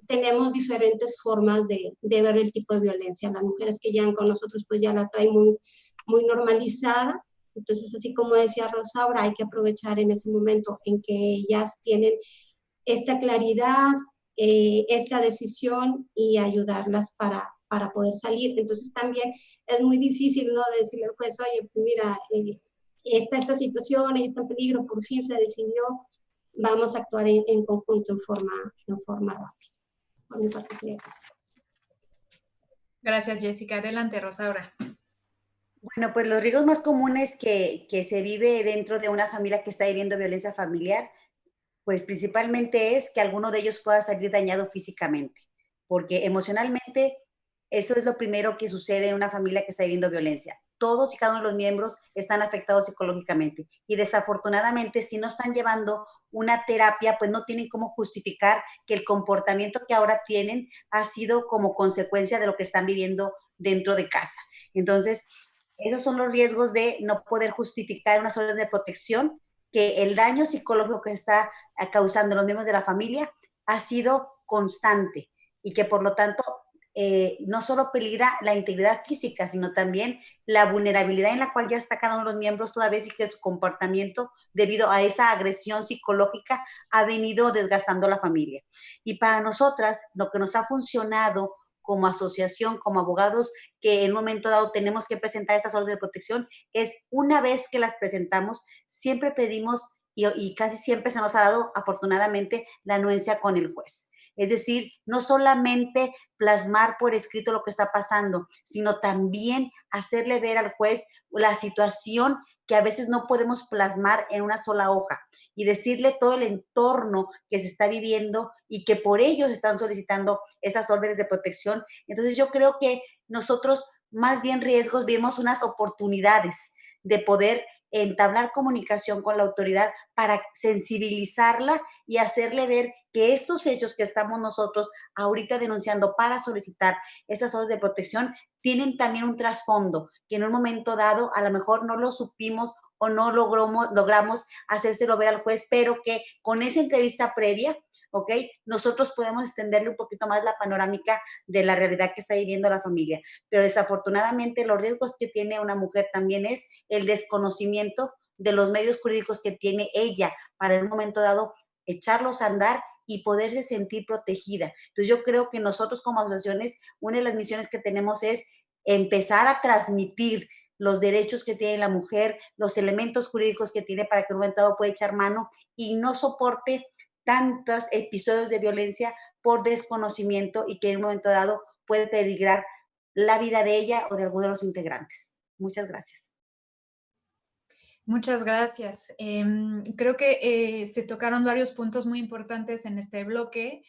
tenemos diferentes formas de ver el tipo de violencia. Las mujeres que llegan con nosotros pues ya la traen muy normalizada. Entonces, así como decía Rosaura, hay que aprovechar en ese momento en que ellas tienen esta claridad, esta decisión y ayudarlas para poder salir. Entonces también es muy difícil, ¿no? Decirle al juez, oye, pues mira, esta situación, ella está en peligro, por fin se decidió, vamos a actuar en conjunto, en forma rápida. Por mi parte sería acá. Gracias, Jessica. Adelante, Rosaura. Bueno, pues los riesgos más comunes que se vive dentro de una familia que está viviendo violencia familiar, pues principalmente es que alguno de ellos pueda salir dañado físicamente, porque emocionalmente eso es lo primero que sucede en una familia que está viviendo violencia. Todos y cada uno de los miembros están afectados psicológicamente y desafortunadamente si no están llevando una terapia, pues no tienen cómo justificar que el comportamiento que ahora tienen ha sido como consecuencia de lo que están viviendo dentro de casa. Entonces, esos son los riesgos de no poder justificar unas órdenes de protección, que el daño psicológico que está causando los miembros de la familia ha sido constante y que por lo tanto no solo peligra la integridad física, sino también la vulnerabilidad en la cual ya está cada uno de los miembros toda vez y que su comportamiento debido a esa agresión psicológica ha venido desgastando la familia. Y para nosotras, lo que nos ha funcionado como asociación, como abogados, que en un momento dado tenemos que presentar estas órdenes de protección, es una vez que las presentamos, siempre pedimos y casi siempre se nos ha dado, afortunadamente, la anuencia con el juez. Es decir, no solamente plasmar por escrito lo que está pasando, sino también hacerle ver al juez la situación que a veces no podemos plasmar en una sola hoja y decirle todo el entorno que se está viviendo y que por ello están solicitando esas órdenes de protección. Entonces yo creo que nosotros más bien riesgos vemos unas oportunidades de poder entablar comunicación con la autoridad para sensibilizarla y hacerle ver que estos hechos que estamos nosotros ahorita denunciando para solicitar esas órdenes de protección tienen también un trasfondo que en un momento dado a lo mejor no lo supimos o no logramos hacérselo ver al juez, pero que con esa entrevista previa, ¿ok? Nosotros podemos extenderle un poquito más la panorámica de la realidad que está viviendo la familia. Pero desafortunadamente los riesgos que tiene una mujer también es el desconocimiento de los medios jurídicos que tiene ella para en un momento dado echarlos a andar y poderse sentir protegida. Entonces yo creo que nosotros como asociaciones, una de las misiones que tenemos es empezar a transmitir los derechos que tiene la mujer, los elementos jurídicos que tiene para que en un momento dado pueda echar mano y no soporte tantos episodios de violencia por desconocimiento y que en un momento dado puede peligrar la vida de ella o de alguno de los integrantes. Muchas gracias. Muchas gracias. Creo que se tocaron varios puntos muy importantes en este bloque.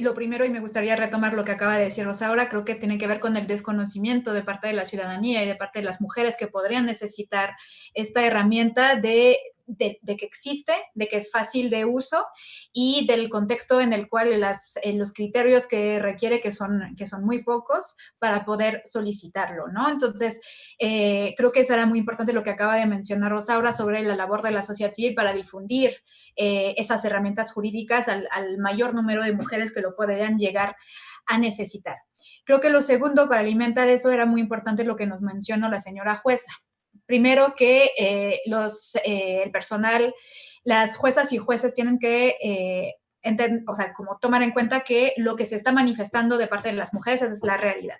Lo primero, y me gustaría retomar lo que acaba de decir Rosaura, creo que tiene que ver con el desconocimiento de parte de la ciudadanía y de parte de las mujeres que podrían necesitar esta herramienta de que existe, de que es fácil de uso y del contexto en el cual los criterios que requiere, que son muy pocos, para poder solicitarlo, ¿no? Entonces, creo que será muy importante lo que acaba de mencionar Rosaura sobre la labor de la sociedad civil para difundir esas herramientas jurídicas al mayor número de mujeres que lo podrían llegar a necesitar. Creo que lo segundo, para alimentar eso, era muy importante lo que nos mencionó la señora jueza. Primero que el personal, las juezas y jueces tienen que o sea, como tomar en cuenta que lo que se está manifestando de parte de las mujeres es la realidad,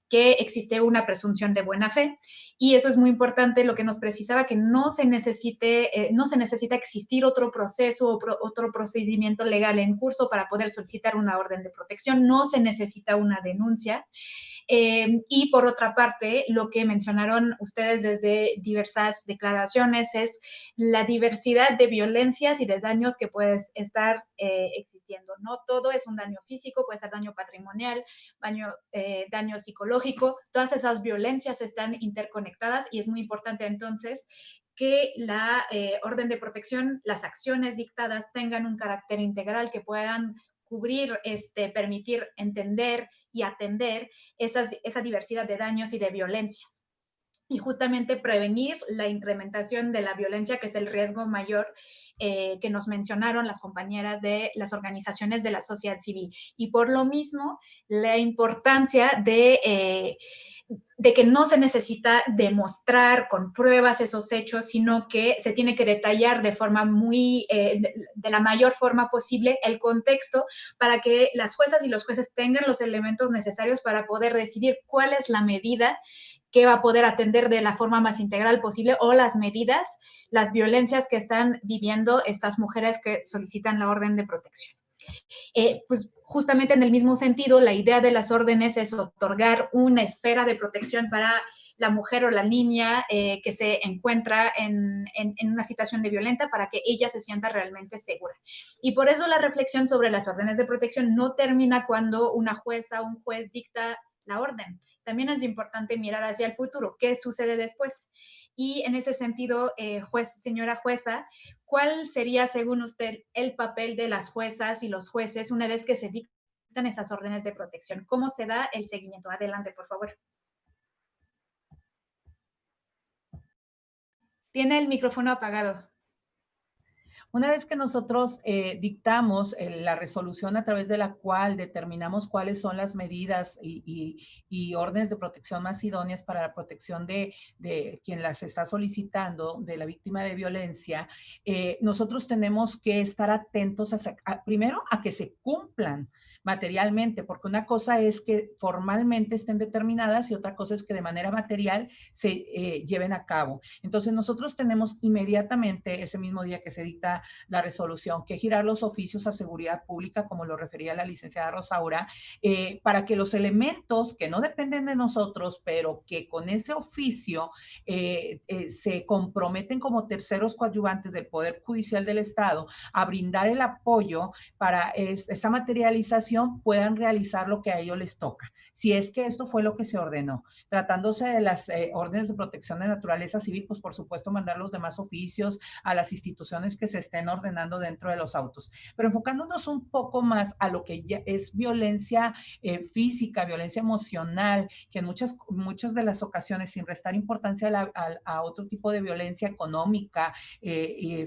que existe una presunción de buena fe y eso es muy importante, lo que nos precisaba, que no se necesita existir otro proceso o otro procedimiento legal en curso para poder solicitar una orden de protección, no se necesita una denuncia. Y por otra parte, lo que mencionaron ustedes desde diversas declaraciones es la diversidad de violencias y de daños que puede estar existiendo. No todo es un daño físico, puede ser daño patrimonial, daño psicológico. Todas esas violencias están interconectadas y es muy importante entonces que la orden de protección, las acciones dictadas tengan un carácter integral, que puedan cubrir, permitir entender y atender esa diversidad de daños y de violencias. y justamente prevenir la incrementación de la violencia, que es el riesgo mayor que nos mencionaron las compañeras de las organizaciones de la sociedad civil. Y por lo mismo, la importancia de que no se necesita demostrar con pruebas esos hechos, sino que se tiene que detallar de forma de la mayor forma posible el contexto para que las juezas y los jueces tengan los elementos necesarios para poder decidir cuál es la medida que va a poder atender de la forma más integral posible o las medidas, las violencias que están viviendo estas mujeres que solicitan la orden de protección. Pues justamente en el mismo sentido, la idea de las órdenes es otorgar una esfera de protección para la mujer o la niña que se encuentra en una situación de violenta para que ella se sienta realmente segura. Y por eso la reflexión sobre las órdenes de protección no termina cuando una jueza o un juez dicta la orden. También es importante mirar hacia el futuro, qué sucede después. Y en ese sentido, señora jueza, ¿cuál sería, según usted, el papel de las juezas y los jueces una vez que se dictan esas órdenes de protección? ¿Cómo se da el seguimiento? Adelante, por favor. Tiene el micrófono apagado. Una vez que nosotros dictamos la resolución a través de la cual determinamos cuáles son las medidas y órdenes de protección más idóneas para la protección de quien las está solicitando, de la víctima de violencia, nosotros tenemos que estar atentos primero a que se cumplan materialmente, porque una cosa es que formalmente estén determinadas y otra cosa es que de manera material se lleven a cabo. Entonces nosotros tenemos inmediatamente, ese mismo día que se dicta la resolución, que girar los oficios a seguridad pública, como lo refería la licenciada Rosaura, para que los elementos que no dependen de nosotros, pero que con ese oficio se comprometen como terceros coadyuvantes del Poder Judicial del Estado a brindar el apoyo para esa materialización, puedan realizar lo que a ellos les toca. Si es que esto fue lo que se ordenó. Tratándose de las órdenes de protección de naturaleza civil, pues por supuesto mandar los demás oficios a las instituciones que se estén ordenando dentro de los autos. Pero enfocándonos un poco más a lo que ya es violencia física, violencia emocional, que en muchas de las ocasiones, sin restar importancia a otro tipo de violencia económica,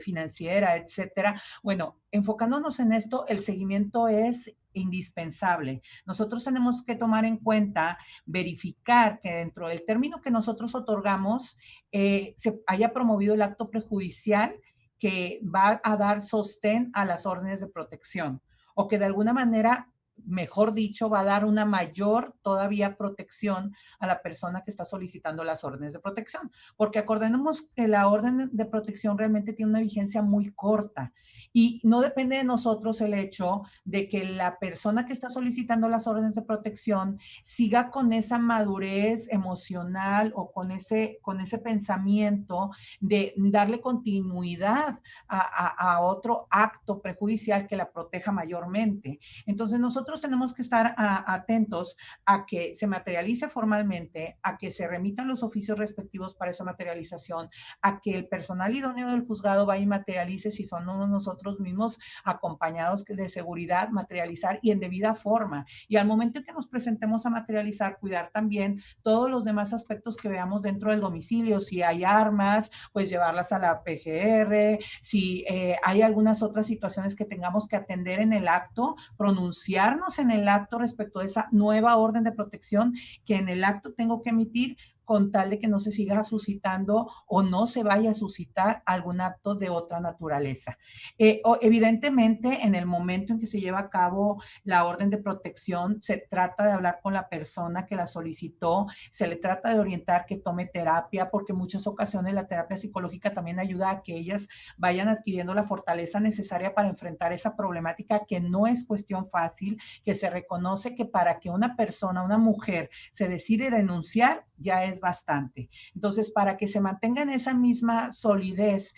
financiera, etcétera. Bueno, enfocándonos en esto, el seguimiento es indispensable. Nosotros tenemos que tomar en cuenta, verificar que dentro del término que nosotros otorgamos se haya promovido el acto prejudicial que va a dar sostén a las órdenes de protección o que de alguna manera, mejor dicho, va a dar una mayor todavía protección a la persona que está solicitando las órdenes de protección. Porque acordemos que la orden de protección realmente tiene una vigencia muy corta y no depende de nosotros el hecho de que la persona que está solicitando las órdenes de protección siga con esa madurez emocional o con ese pensamiento de darle continuidad a otro acto prejudicial que la proteja mayormente. Entonces nosotros tenemos que estar atentos a que se materialice formalmente, a que se remitan los oficios respectivos para esa materialización, a que el personal idóneo del juzgado vaya y materialice, si son nosotros mismos acompañados de seguridad, materializar y en debida forma. Y al momento en que nos presentemos a materializar, cuidar también todos los demás aspectos que veamos dentro del domicilio. Si hay armas, pues llevarlas a la PGR. Si hay algunas otras situaciones que tengamos que atender en el acto, pronunciarnos en el acto respecto a esa nueva orden de protección que en el acto tengo que emitir, con tal de que no se siga suscitando o no se vaya a suscitar algún acto de otra naturaleza. Evidentemente, en el momento en que se lleva a cabo la orden de protección, se trata de hablar con la persona que la solicitó, se le trata de orientar que tome terapia, porque en muchas ocasiones la terapia psicológica también ayuda a que ellas vayan adquiriendo la fortaleza necesaria para enfrentar esa problemática, que no es cuestión fácil, que se reconoce que para que una persona, una mujer, se decide denunciar, ya es bastante. Entonces, para que se mantenga en esa misma solidez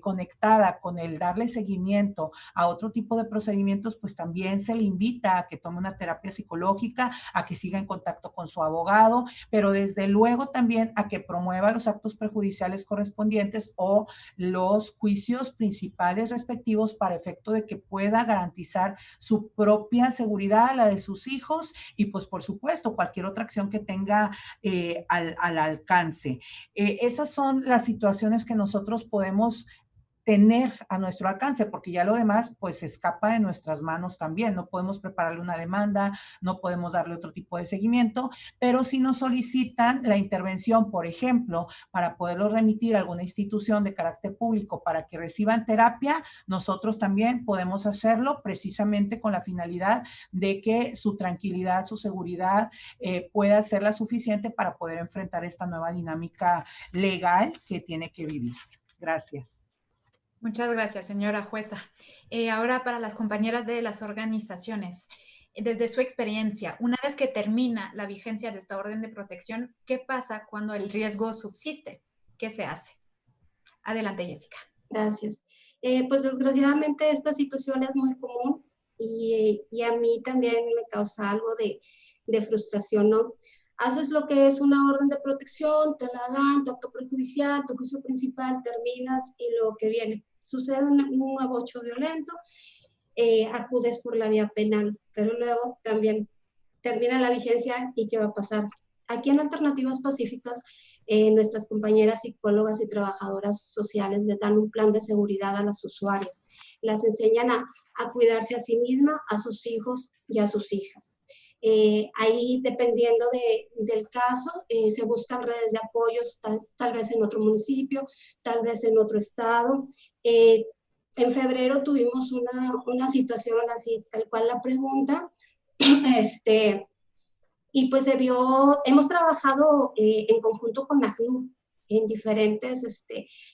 conectada con el darle seguimiento a otro tipo de procedimientos, pues también se le invita a que tome una terapia psicológica, a que siga en contacto con su abogado, pero desde luego también a que promueva los actos prejudiciales correspondientes o los juicios principales respectivos para efecto de que pueda garantizar su propia seguridad, la de sus hijos y pues por supuesto cualquier otra acción que tenga al alcance. Esas son las situaciones que nosotros podemos tener a nuestro alcance, porque ya lo demás pues escapa de nuestras manos también. No podemos prepararle una demanda, no podemos darle otro tipo de seguimiento, pero si nos solicitan la intervención, por ejemplo, para poderlo remitir a alguna institución de carácter público para que reciban terapia, nosotros también podemos hacerlo precisamente con la finalidad de que su tranquilidad, su seguridad pueda ser la suficiente para poder enfrentar esta nueva dinámica legal que tiene que vivir. Gracias. Muchas gracias, señora jueza. Ahora para las compañeras de las organizaciones, desde su experiencia, una vez que termina la vigencia de esta orden de protección, ¿qué pasa cuando el riesgo subsiste? ¿Qué se hace? Adelante, Jessica. Gracias. Pues desgraciadamente esta situación es muy común y a mí también me causa algo de frustración, ¿no? Haces lo que es una orden de protección, te la dan, tu acto prejudicial, tu juicio principal, terminas y lo que viene. Sucede un nuevo hecho violento, acudes por la vía penal, pero luego también termina la vigencia y ¿qué va a pasar? Aquí en Alternativas Pacíficas, nuestras compañeras psicólogas y trabajadoras sociales les dan un plan de seguridad a las usuarias. Las enseñan a cuidarse a sí misma, a sus hijos y a sus hijas. Ahí, dependiendo del caso, se buscan redes de apoyos, tal vez en otro municipio, tal vez en otro estado. En febrero tuvimos una situación así, tal cual la pregunta, y pues hemos trabajado en conjunto con ACNUR en diferentes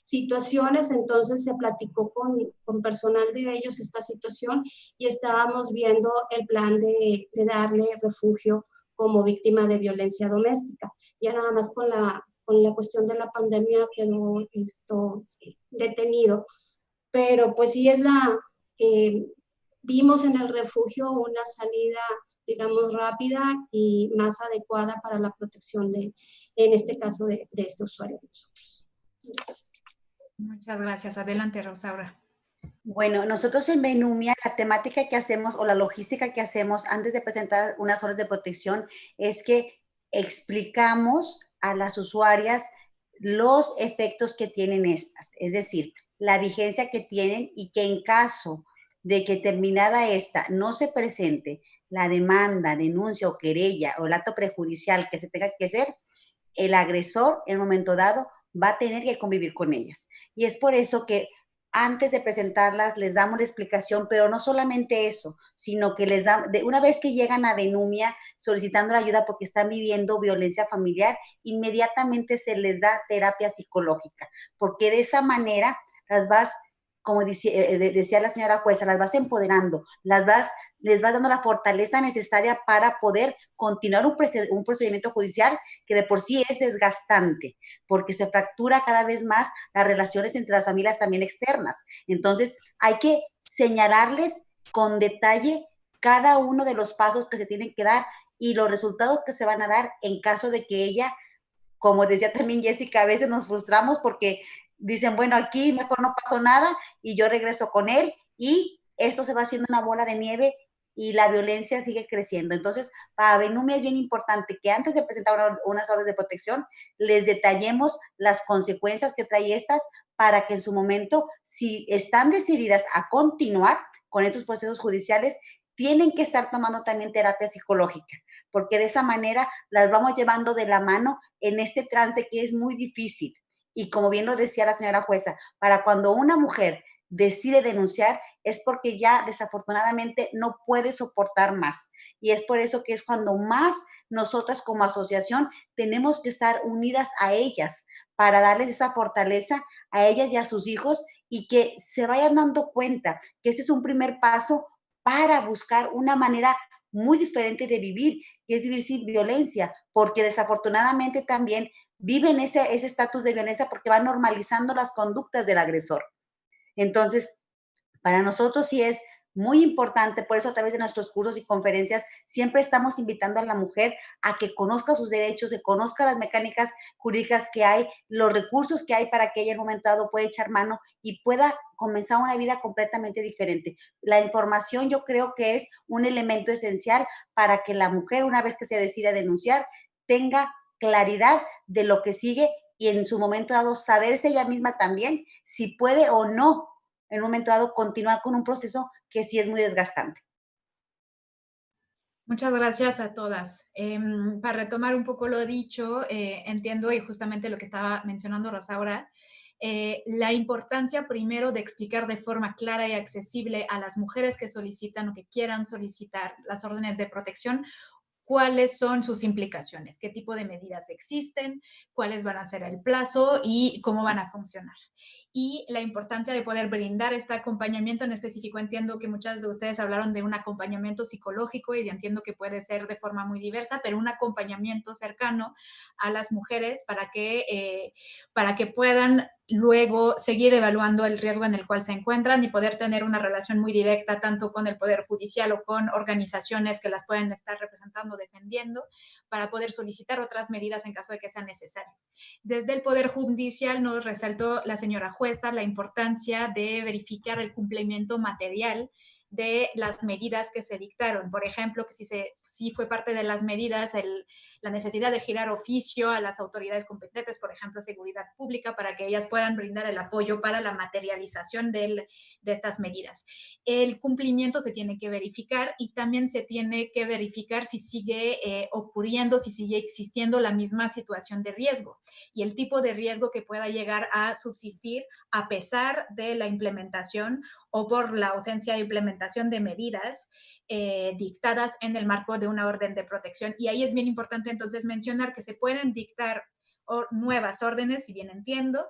situaciones, entonces se platicó con personal de ellos esta situación y estábamos viendo el plan de darle refugio como víctima de violencia doméstica. Ya nada más con la cuestión de la pandemia quedó esto detenido, pero pues sí vimos en el refugio una salida, digamos, rápida y más adecuada para la protección en este caso, de este usuario de nosotros. Gracias. Muchas gracias. Adelante, Rosaura. Bueno, nosotros en Benumia, la temática que hacemos o la logística que hacemos antes de presentar unas órdenes de protección es que explicamos a las usuarias los efectos que tienen estas, es decir, la vigencia que tienen y que en caso de que terminada esta no se presente la demanda, denuncia o querella o el acto prejudicial que se tenga que hacer, el agresor en un momento dado va a tener que convivir con ellas. Y es por eso que antes de presentarlas les damos la explicación, pero no solamente eso, sino que una vez que llegan a Benumia solicitando la ayuda porque están viviendo violencia familiar, inmediatamente se les da terapia psicológica, porque de esa manera las vas, como decía la señora jueza, las vas empoderando, les vas dando la fortaleza necesaria para poder continuar un procedimiento judicial que de por sí es desgastante, porque se fractura cada vez más las relaciones entre las familias también externas. Entonces, hay que señalarles con detalle cada uno de los pasos que se tienen que dar y los resultados que se van a dar en caso de que ella, como decía también Jessica, a veces nos frustramos porque dicen, bueno, aquí mejor no pasó nada y yo regreso con él y esto se va haciendo una bola de nieve y la violencia sigue creciendo. Entonces, para Benumia es bien importante que antes de presentar unas órdenes de protección, les detallemos las consecuencias que trae estas para que en su momento, si están decididas a continuar con estos procesos judiciales, tienen que estar tomando también terapia psicológica, porque de esa manera las vamos llevando de la mano en este trance que es muy difícil. Y como bien lo decía la señora jueza, para cuando una mujer decide denunciar es porque ya desafortunadamente no puede soportar más. Y es por eso que es cuando más nosotras como asociación tenemos que estar unidas a ellas para darles esa fortaleza a ellas y a sus hijos y que se vayan dando cuenta que este es un primer paso para buscar una manera muy diferente de vivir, que es vivir sin violencia, porque desafortunadamente también viven ese estatus de violencia porque van normalizando las conductas del agresor. Entonces, para nosotros sí es muy importante, por eso a través de nuestros cursos y conferencias siempre estamos invitando a la mujer a que conozca sus derechos, que conozca las mecánicas jurídicas que hay, los recursos que hay para que ella en un momento dado pueda echar mano y pueda comenzar una vida completamente diferente. La información yo creo que es un elemento esencial para que la mujer, una vez que se decida denunciar, tenga claridad de lo que sigue y en su momento dado saberse ella misma también si puede o no en un momento dado continuar con un proceso que sí es muy desgastante. Muchas gracias a todas. Para retomar un poco lo dicho, entiendo y justamente lo que estaba mencionando Rosaura, la importancia primero de explicar de forma clara y accesible a las mujeres que solicitan o que quieran solicitar las órdenes de protección cuáles son sus implicaciones, qué tipo de medidas existen, cuáles van a ser el plazo y cómo van a funcionar. Y la importancia de poder brindar este acompañamiento en específico. Entiendo que muchas de ustedes hablaron de un acompañamiento psicológico y entiendo que puede ser de forma muy diversa, pero un acompañamiento cercano a las mujeres para que puedan luego seguir evaluando el riesgo en el cual se encuentran y poder tener una relación muy directa tanto con el Poder Judicial o con organizaciones que las pueden estar representando, defendiendo, para poder solicitar otras medidas en caso de que sea necesario. Desde el Poder Judicial nos resaltó la señora jueza la importancia de verificar el cumplimiento material de las medidas que se dictaron. Por ejemplo, que si fue parte de las medidas la necesidad de girar oficio a las autoridades competentes, por ejemplo, seguridad pública, para que ellas puedan brindar el apoyo para la materialización de estas medidas. El cumplimiento se tiene que verificar y también se tiene que verificar si sigue ocurriendo, si sigue existiendo la misma situación de riesgo y el tipo de riesgo que pueda llegar a subsistir a pesar de la implementación o por la ausencia de implementación de medidas dictadas en el marco de una orden de protección. Y ahí es bien importante entonces mencionar que se pueden dictar nuevas órdenes, si bien entiendo,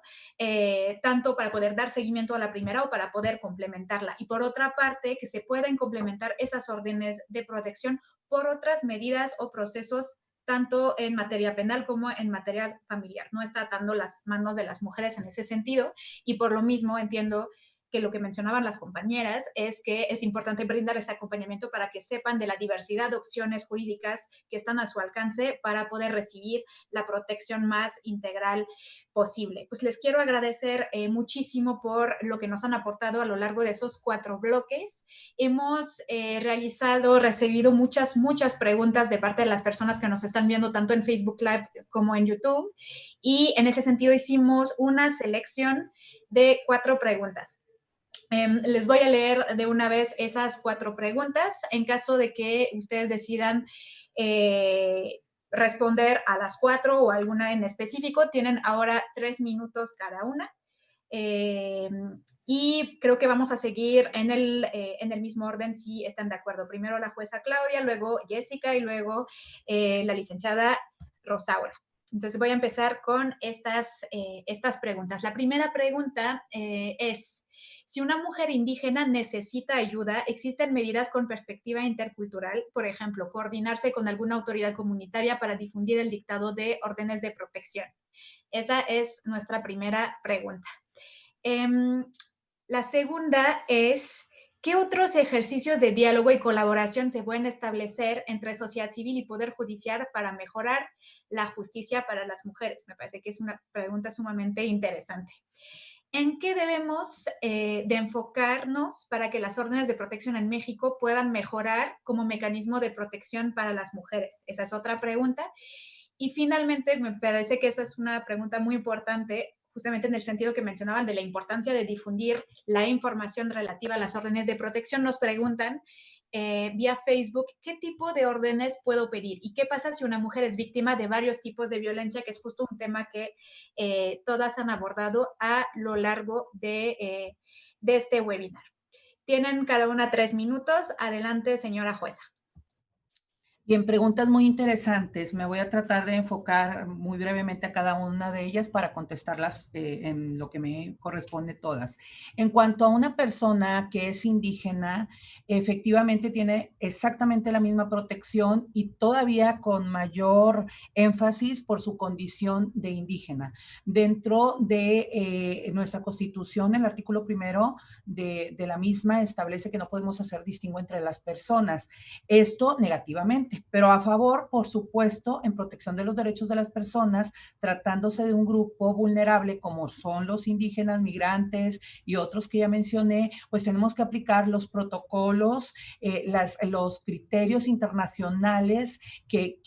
tanto para poder dar seguimiento a la primera o para poder complementarla. Y por otra parte, que se pueden complementar esas órdenes de protección por otras medidas o procesos tanto en materia penal como en materia familiar. No está atando las manos de las mujeres en ese sentido y por lo mismo entiendo que lo que mencionaban las compañeras es que es importante brindar ese acompañamiento para que sepan de la diversidad de opciones jurídicas que están a su alcance para poder recibir la protección más integral posible. Pues les quiero agradecer muchísimo por lo que nos han aportado a lo largo de esos 4 bloques. Hemos recibido muchas preguntas de parte de las personas que nos están viendo tanto en Facebook Live como en YouTube y en ese sentido hicimos una selección de 4 preguntas. Les voy a leer de una vez esas 4 preguntas. En caso de que ustedes decidan responder a las 4 o alguna en específico, tienen ahora 3 minutos cada una. Y creo que vamos a seguir en el mismo orden si están de acuerdo. Primero la jueza Claudia, luego Jessica y luego la licenciada Rosaura. Entonces voy a empezar con estas preguntas. La primera pregunta es, si una mujer indígena necesita ayuda, ¿existen medidas con perspectiva intercultural? Por ejemplo, coordinarse con alguna autoridad comunitaria para difundir el dictado de órdenes de protección. Esa es nuestra primera pregunta. La segunda es, ¿qué otros ejercicios de diálogo y colaboración se pueden establecer entre sociedad civil y poder judicial para mejorar la justicia para las mujeres? Me parece que es una pregunta sumamente interesante. ¿En qué debemos de enfocarnos para que las órdenes de protección en México puedan mejorar como mecanismo de protección para las mujeres? Esa es otra pregunta. Y finalmente, me parece que eso es una pregunta muy importante, justamente en el sentido que mencionaban de la importancia de difundir la información relativa a las órdenes de protección. Nos preguntan vía Facebook, ¿qué tipo de órdenes puedo pedir? ¿Y qué pasa si una mujer es víctima de varios tipos de violencia? Que es justo un tema que todas han abordado a lo largo de este webinar. Tienen cada una 3 minutos. Adelante, señora jueza. Bien, preguntas muy interesantes. Me voy a tratar de enfocar muy brevemente a cada una de ellas para contestarlas en lo que me corresponde todas. En cuanto a una persona que es indígena, efectivamente tiene exactamente la misma protección y todavía con mayor énfasis por su condición de indígena. Dentro de nuestra Constitución, el artículo 1 de la misma establece que no podemos hacer distingo entre las personas. Esto negativamente. pero a favor, por supuesto, en protección de los derechos de las personas, tratándose de un grupo vulnerable como son los indígenas, migrantes y otros que ya mencioné, pues tenemos que aplicar los protocolos, los criterios internacionales que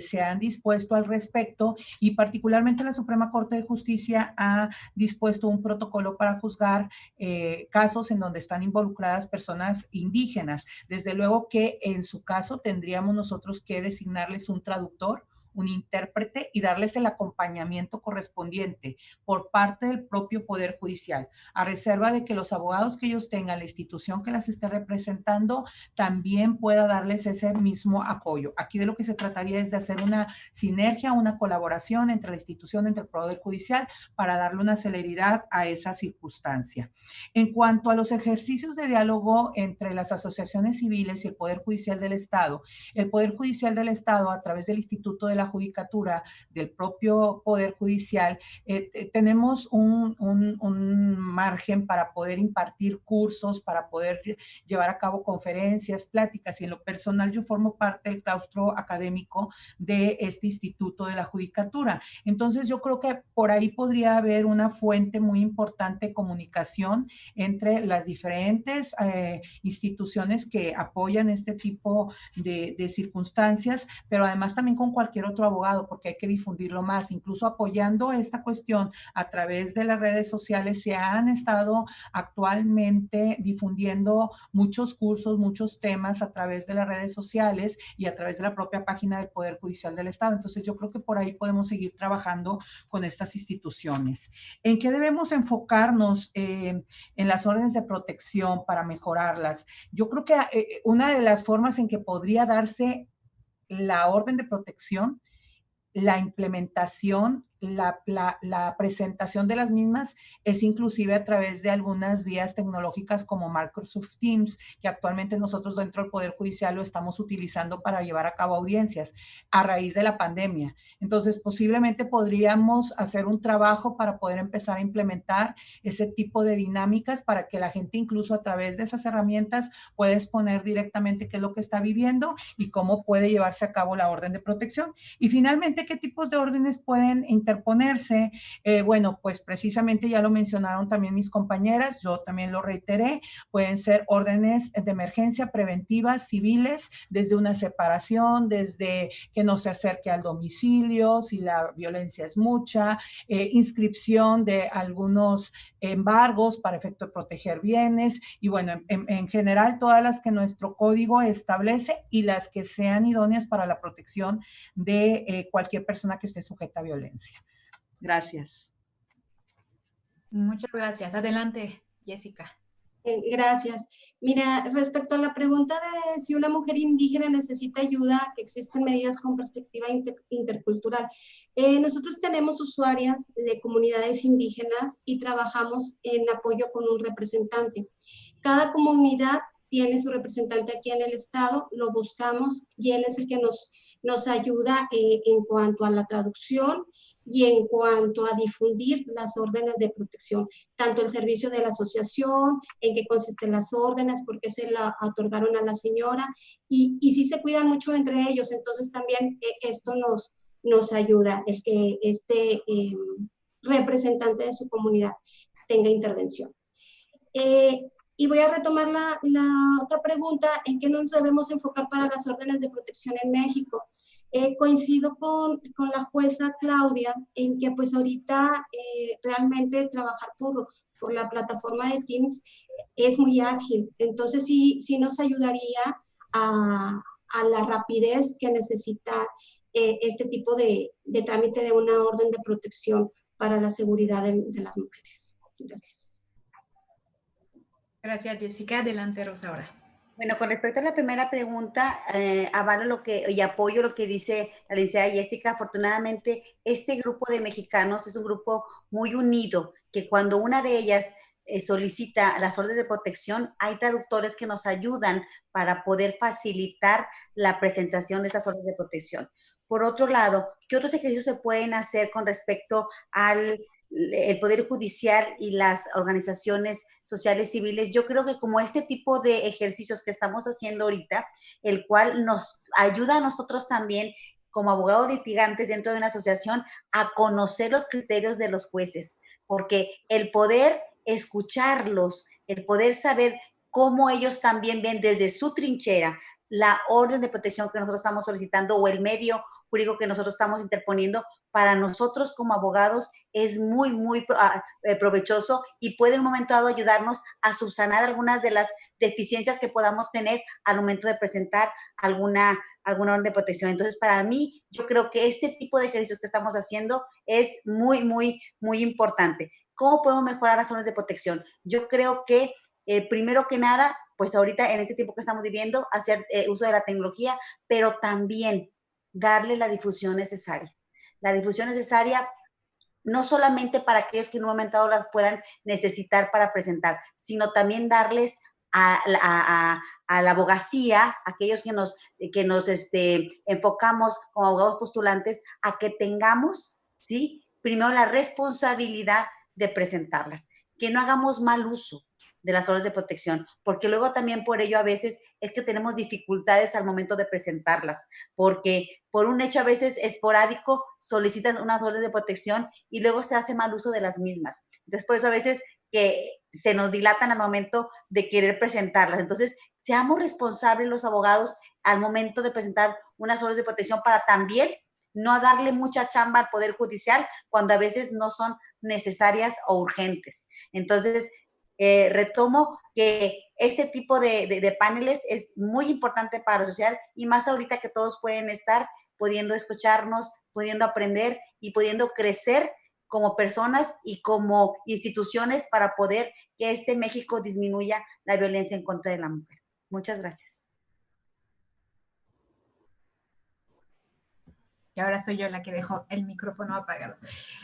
se han dispuesto al respecto, y particularmente la Suprema Corte de Justicia ha dispuesto un protocolo para juzgar casos en donde están involucradas personas indígenas. Desde luego que en su caso tendríamos nosotros que designarles un traductor, un intérprete y darles el acompañamiento correspondiente por parte del propio Poder Judicial, a reserva de que los abogados que ellos tengan, la institución que las esté representando, también pueda darles ese mismo apoyo. Aquí de lo que se trataría es de hacer una sinergia, una colaboración entre la institución, entre el Poder Judicial, para darle una celeridad a esa circunstancia. En cuanto a los ejercicios de diálogo entre las asociaciones civiles y el Poder Judicial del Estado, el Poder Judicial del Estado, a través del Instituto de la Judicatura, del propio Poder Judicial, tenemos un margen para poder impartir cursos, para poder llevar a cabo conferencias, pláticas, y en lo personal yo formo parte del claustro académico de este Instituto de la Judicatura. Entonces yo creo que por ahí podría haber una fuente muy importante de comunicación entre las diferentes instituciones que apoyan este tipo de circunstancias, pero además también con cualquier otro abogado, porque hay que difundirlo más. Incluso apoyando esta cuestión a través de las redes sociales, se han estado actualmente difundiendo muchos cursos, muchos temas a través de las redes sociales y a través de la propia página del Poder Judicial del Estado. Entonces yo creo que por ahí podemos seguir trabajando con estas instituciones. ¿En qué debemos enfocarnos en las órdenes de protección para mejorarlas? Yo creo que una de las formas en que podría darse la orden de protección, la implementación, la presentación de las mismas es inclusive a través de algunas vías tecnológicas como Microsoft Teams, que actualmente nosotros dentro del Poder Judicial lo estamos utilizando para llevar a cabo audiencias a raíz de la pandemia. Entonces, posiblemente podríamos hacer un trabajo para poder empezar a implementar ese tipo de dinámicas para que la gente incluso a través de esas herramientas pueda exponer directamente qué es lo que está viviendo y cómo puede llevarse a cabo la orden de protección. Y finalmente, ¿qué tipos de órdenes pueden interponerse? Bueno, pues precisamente ya lo mencionaron también mis compañeras, yo también lo reiteré, pueden ser órdenes de emergencia preventivas civiles, desde una separación, desde que no se acerque al domicilio, si la violencia es mucha, inscripción de algunos embargos para efecto de proteger bienes, y bueno, en general todas las que nuestro código establece y las que sean idóneas para la protección de cualquier persona que esté sujeta a violencia. Gracias. Muchas gracias. Adelante, Jessica. Gracias. Mira, respecto a la pregunta de si una mujer indígena necesita ayuda, que existen medidas con perspectiva intercultural. Nosotros tenemos usuarias de comunidades indígenas y trabajamos en apoyo con un representante. Cada comunidad tiene su representante aquí en el estado, lo buscamos y él es el que nos ayuda en cuanto a la traducción y en cuanto a difundir las órdenes de protección, tanto el servicio de la asociación, en qué consisten las órdenes, por qué se la otorgaron a la señora, y sí se cuidan mucho entre ellos, entonces también esto nos ayuda, el que este representante de su comunidad tenga intervención. Y voy a retomar la otra pregunta, ¿en qué nos debemos enfocar para las órdenes de protección en México? Coincido con la jueza Claudia en que pues ahorita realmente trabajar por la plataforma de Teams es muy ágil, entonces sí nos ayudaría a la rapidez que necesita este tipo de trámite de una orden de protección para la seguridad de las mujeres. Gracias. Gracias, Jessica. Adelante, Rosaura. Bueno, con respecto a la primera pregunta, avalo y apoyo lo que dice la licenciada Jessica. Afortunadamente, este grupo de mexicanos es un grupo muy unido, que cuando una de ellas solicita las órdenes de protección, hay traductores que nos ayudan para poder facilitar la presentación de estas órdenes de protección. Por otro lado, ¿qué otros ejercicios se pueden hacer con respecto al el Poder Judicial y las organizaciones sociales civiles, yo creo que como este tipo de ejercicios que estamos haciendo ahorita, el cual nos ayuda a nosotros también como abogados litigantes dentro de una asociación a conocer los criterios de los jueces, porque el poder escucharlos, el poder saber cómo ellos también ven desde su trinchera la orden de protección que nosotros estamos solicitando o el medio jurídico que nosotros estamos interponiendo, para nosotros como abogados es muy provechoso y puede en un momento dado ayudarnos a subsanar algunas de las deficiencias que podamos tener al momento de presentar alguna orden de protección. Entonces, para mí, yo creo que este tipo de ejercicios que estamos haciendo es muy importante. ¿Cómo podemos mejorar las órdenes de protección? Yo creo que, primero que nada, pues ahorita en este tiempo que estamos viviendo, hacer uso de la tecnología, pero también darle la difusión necesaria. La difusión necesaria no solamente para aquellos que en un momento dado las puedan necesitar para presentar, sino también darles a la abogacía, aquellos que nos enfocamos como abogados postulantes, a que tengamos, ¿sí?, primero la responsabilidad de presentarlas, que no hagamos mal uso de las órdenes de protección, porque luego también por ello a veces es que tenemos dificultades al momento de presentarlas, porque por un hecho a veces esporádico solicitan unas órdenes de protección y luego se hace mal uso de las mismas. Entonces, por eso a veces que se nos dilatan al momento de querer presentarlas. Entonces, seamos responsables los abogados al momento de presentar unas órdenes de protección para también no darle mucha chamba al Poder Judicial cuando a veces no son necesarias o urgentes. Entonces, retomo que este tipo de paneles es muy importante para la sociedad y más ahorita que todos pueden estar pudiendo escucharnos, pudiendo aprender y pudiendo crecer como personas y como instituciones para poder que este México disminuya la violencia en contra de la mujer. Muchas gracias. Y ahora soy yo la que dejó el micrófono apagado.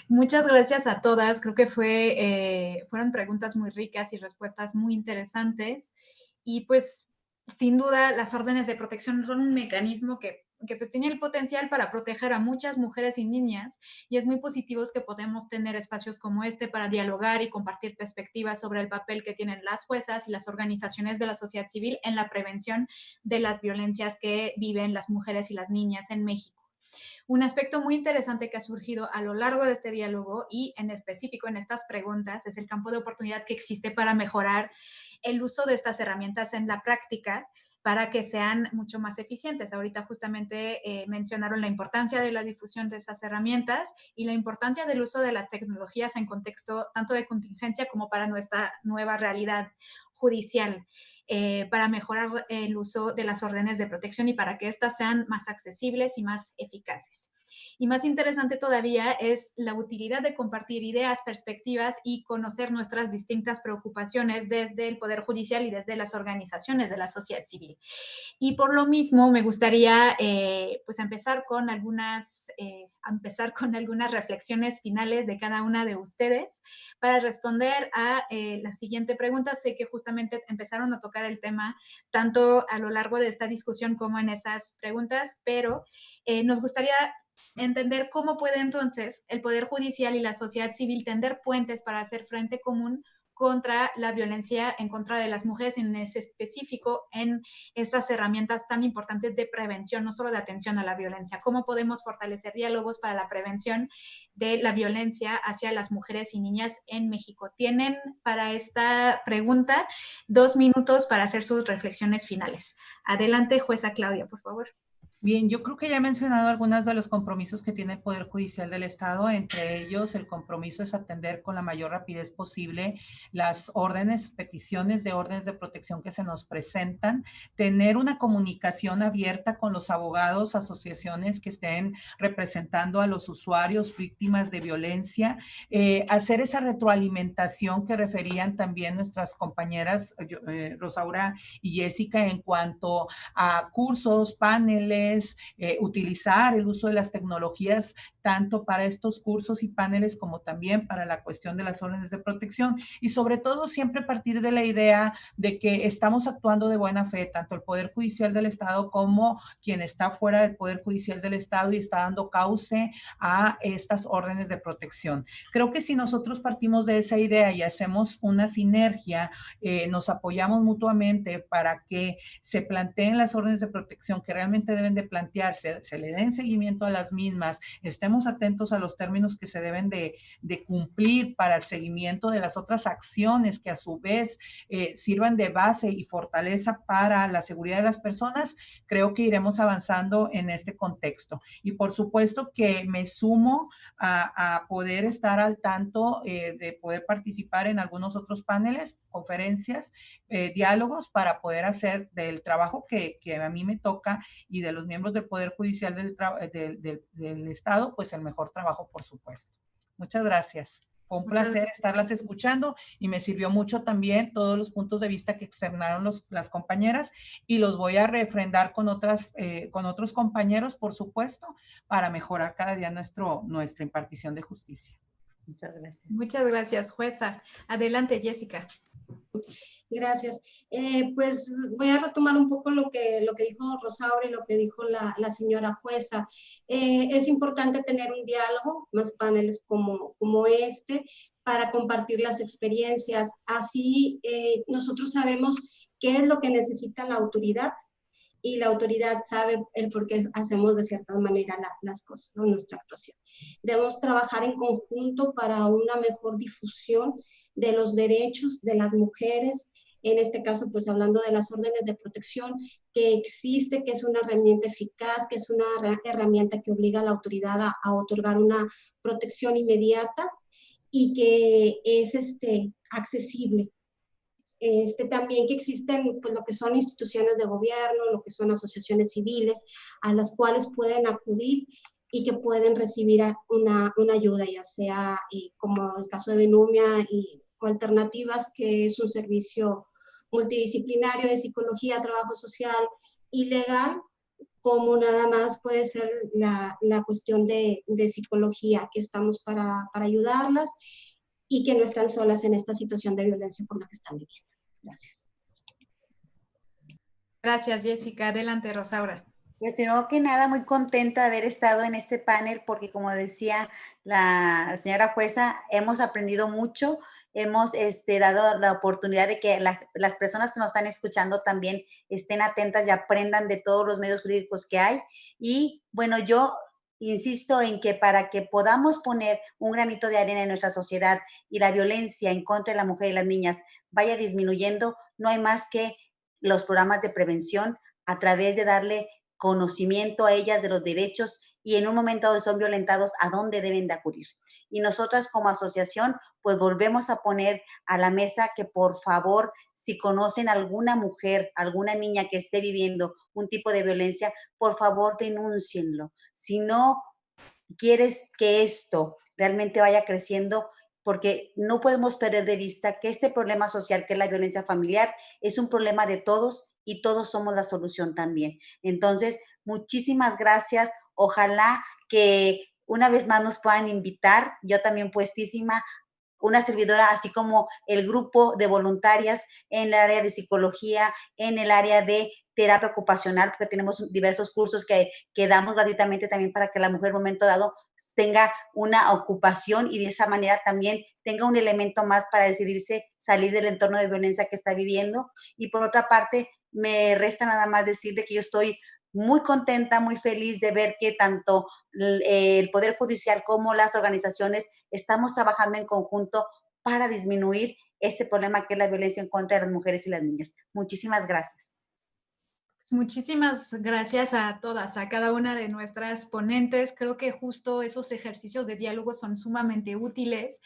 Muchas gracias a todas. Creo que fueron preguntas muy ricas y respuestas muy interesantes. Y pues, sin duda, las órdenes de protección son un mecanismo que pues tiene el potencial para proteger a muchas mujeres y niñas, y es muy positivo que podemos tener espacios como este para dialogar y compartir perspectivas sobre el papel que tienen las juezas y las organizaciones de la sociedad civil en la prevención de las violencias que viven las mujeres y las niñas en México. Un aspecto muy interesante que ha surgido a lo largo de este diálogo y en específico en estas preguntas es el campo de oportunidad que existe para mejorar el uso de estas herramientas en la práctica para que sean mucho más eficientes. Ahorita justamente mencionaron la importancia de la difusión de esas herramientas y la importancia del uso de las tecnologías en contexto tanto de contingencia como para nuestra nueva realidad judicial. Para mejorar el uso de las órdenes de protección y para que éstas sean más accesibles y más eficaces. Y más interesante todavía es la utilidad de compartir ideas, perspectivas y conocer nuestras distintas preocupaciones desde el Poder Judicial y desde las organizaciones de la sociedad civil. Y por lo mismo me gustaría pues empezar con algunas reflexiones finales de cada una de ustedes para responder a la siguiente pregunta. Sé que justamente empezaron a tocar el tema tanto a lo largo de esta discusión como en esas preguntas, pero nos gustaría entender cómo puede entonces el Poder Judicial y la sociedad civil tender puentes para hacer frente común contra la violencia en contra de las mujeres, en ese específico en estas herramientas tan importantes de prevención, no solo de atención a la violencia. ¿Cómo podemos fortalecer diálogos para la prevención de la violencia hacia las mujeres y niñas en México? Tienen para esta pregunta 2 minutos para hacer sus reflexiones finales. Adelante, jueza Claudia, por favor. Bien, yo creo que ya he mencionado algunos de los compromisos que tiene el Poder Judicial del Estado. Entre ellos, el compromiso es atender con la mayor rapidez posible las peticiones de órdenes de protección que se nos presentan, tener una comunicación abierta con los abogados, asociaciones que estén representando a los usuarios víctimas de violencia, hacer esa retroalimentación que referían también nuestras compañeras Rosaura y Jessica en cuanto a cursos, paneles, utilizar el uso de las tecnologías tanto para estos cursos y paneles como también para la cuestión de las órdenes de protección, y sobre todo siempre partir de la idea de que estamos actuando de buena fe, tanto el Poder Judicial del Estado como quien está fuera del Poder Judicial del Estado y está dando cauce a estas órdenes de protección. Creo que si nosotros partimos de esa idea y hacemos una sinergia, nos apoyamos mutuamente para que se planteen las órdenes de protección que realmente deben de plantearse, se le den seguimiento a las mismas, estemos atentos a los términos que se deben de cumplir para el seguimiento de las otras acciones que a su vez sirvan de base y fortaleza para la seguridad de las personas, creo que iremos avanzando en este contexto. Y por supuesto que me sumo a poder estar al tanto de poder participar en algunos otros paneles, conferencias, diálogos para poder hacer del trabajo que a mí me toca y de los miembros del Poder Judicial del Estado, pues el mejor trabajo, por supuesto. Muchas gracias. Fue un placer estarlas escuchando y me sirvió mucho también todos los puntos de vista que externaron las compañeras, y los voy a refrendar con otros compañeros, por supuesto, para mejorar cada día nuestra impartición de justicia. Muchas gracias. Muchas gracias, jueza. Adelante, Jessica. Gracias. Pues voy a retomar un poco lo que dijo Rosaura y lo que dijo la señora jueza. Es importante tener un diálogo, más paneles como este, para compartir las experiencias. Así nosotros sabemos qué es lo que necesita la autoridad, y la autoridad sabe el por qué hacemos de cierta manera las cosas, ¿no? Nuestra actuación. Debemos trabajar en conjunto para una mejor difusión de los derechos de las mujeres, en este caso, pues hablando de las órdenes de protección, que existe, que es una herramienta eficaz, que es una herramienta que obliga a la autoridad a otorgar una protección inmediata y que es accesible. También que existen pues, lo que son instituciones de gobierno, lo que son asociaciones civiles, a las cuales pueden acudir y que pueden recibir una ayuda, ya sea como el caso de Benumia o Alternativas, que es un servicio multidisciplinario de psicología, trabajo social y legal, como nada más puede ser la cuestión de psicología, que estamos para ayudarlas y que no están solas en esta situación de violencia por la que están viviendo. Gracias. Gracias, Jessica. Adelante, Rosaura. Pues primero que nada, muy contenta de haber estado en este panel porque, como decía la señora jueza, hemos aprendido mucho, hemos dado la oportunidad de que las personas que nos están escuchando también estén atentas y aprendan de todos los medios jurídicos que hay. Y bueno, yo insisto en que para que podamos poner un granito de arena en nuestra sociedad y la violencia en contra de la mujer y las niñas vaya disminuyendo, no hay más que los programas de prevención a través de darle conocimiento a ellas de los derechos y en un momento donde son violentados, a dónde deben de acudir. Y nosotras como asociación, pues volvemos a poner a la mesa que por favor, si conocen alguna mujer, alguna niña que esté viviendo un tipo de violencia, por favor denúncienlo. Si no quieres que esto realmente vaya creciendo, porque no podemos perder de vista que este problema social, que es la violencia familiar, es un problema de todos y todos somos la solución también. Entonces, muchísimas gracias. Ojalá que una vez más nos puedan invitar, yo también puestísima, una servidora, así como el grupo de voluntarias en el área de psicología, en el área de terapia ocupacional, porque tenemos diversos cursos que damos gratuitamente también para que la mujer en un momento dado tenga una ocupación y de esa manera también tenga un elemento más para decidirse salir del entorno de violencia que está viviendo. Y por otra parte, me resta nada más decirle que yo estoy muy contenta, muy feliz de ver que tanto el Poder Judicial como las organizaciones estamos trabajando en conjunto para disminuir este problema que es la violencia en contra de las mujeres y las niñas. Muchísimas gracias. Muchísimas gracias a todas, a cada una de nuestras ponentes. Creo que justo esos ejercicios de diálogo son sumamente útiles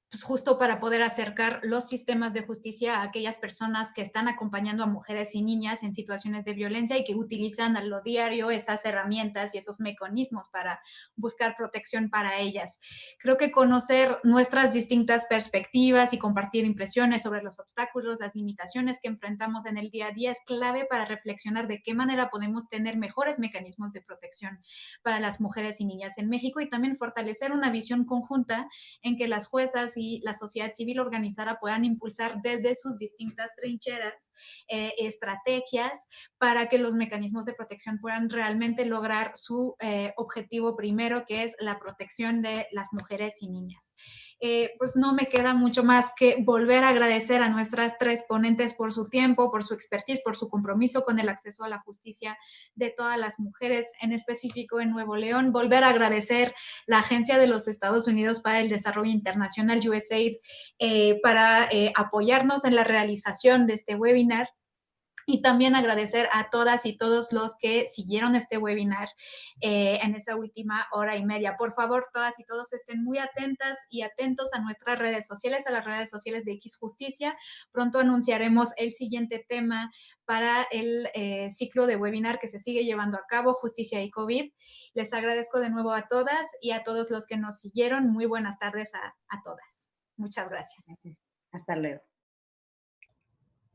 pues justo para poder acercar los sistemas de justicia a aquellas personas que están acompañando a mujeres y niñas en situaciones de violencia y que utilizan a lo diario esas herramientas y esos mecanismos para buscar protección para ellas. Creo que conocer nuestras distintas perspectivas y compartir impresiones sobre los obstáculos, las limitaciones que enfrentamos en el día a día es clave para reflexionar de qué manera podemos tener mejores mecanismos de protección para las mujeres y niñas en México, y también fortalecer una visión conjunta en que las juezas y la sociedad civil organizada puedan impulsar desde sus distintas trincheras estrategias para que los mecanismos de protección puedan realmente lograr su objetivo primero, que es la protección de las mujeres y niñas. Pues no me queda mucho más que volver a agradecer a nuestras 3 ponentes por su tiempo, por su expertise, por su compromiso con el acceso a la justicia de todas las mujeres, en específico en Nuevo León. Volver a agradecer la Agencia de los Estados Unidos para el Desarrollo Internacional, USAID, para apoyarnos en la realización de este webinar. Y también agradecer a todas y todos los que siguieron este webinar en esa última hora y media. Por favor, todas y todos estén muy atentas y atentos a nuestras redes sociales, a las redes sociales de X Justicia. Pronto anunciaremos el siguiente tema para el ciclo de webinar que se sigue llevando a cabo, Justicia y COVID. Les agradezco de nuevo a todas y a todos los que nos siguieron. Muy buenas tardes a todas. Muchas gracias. Hasta luego.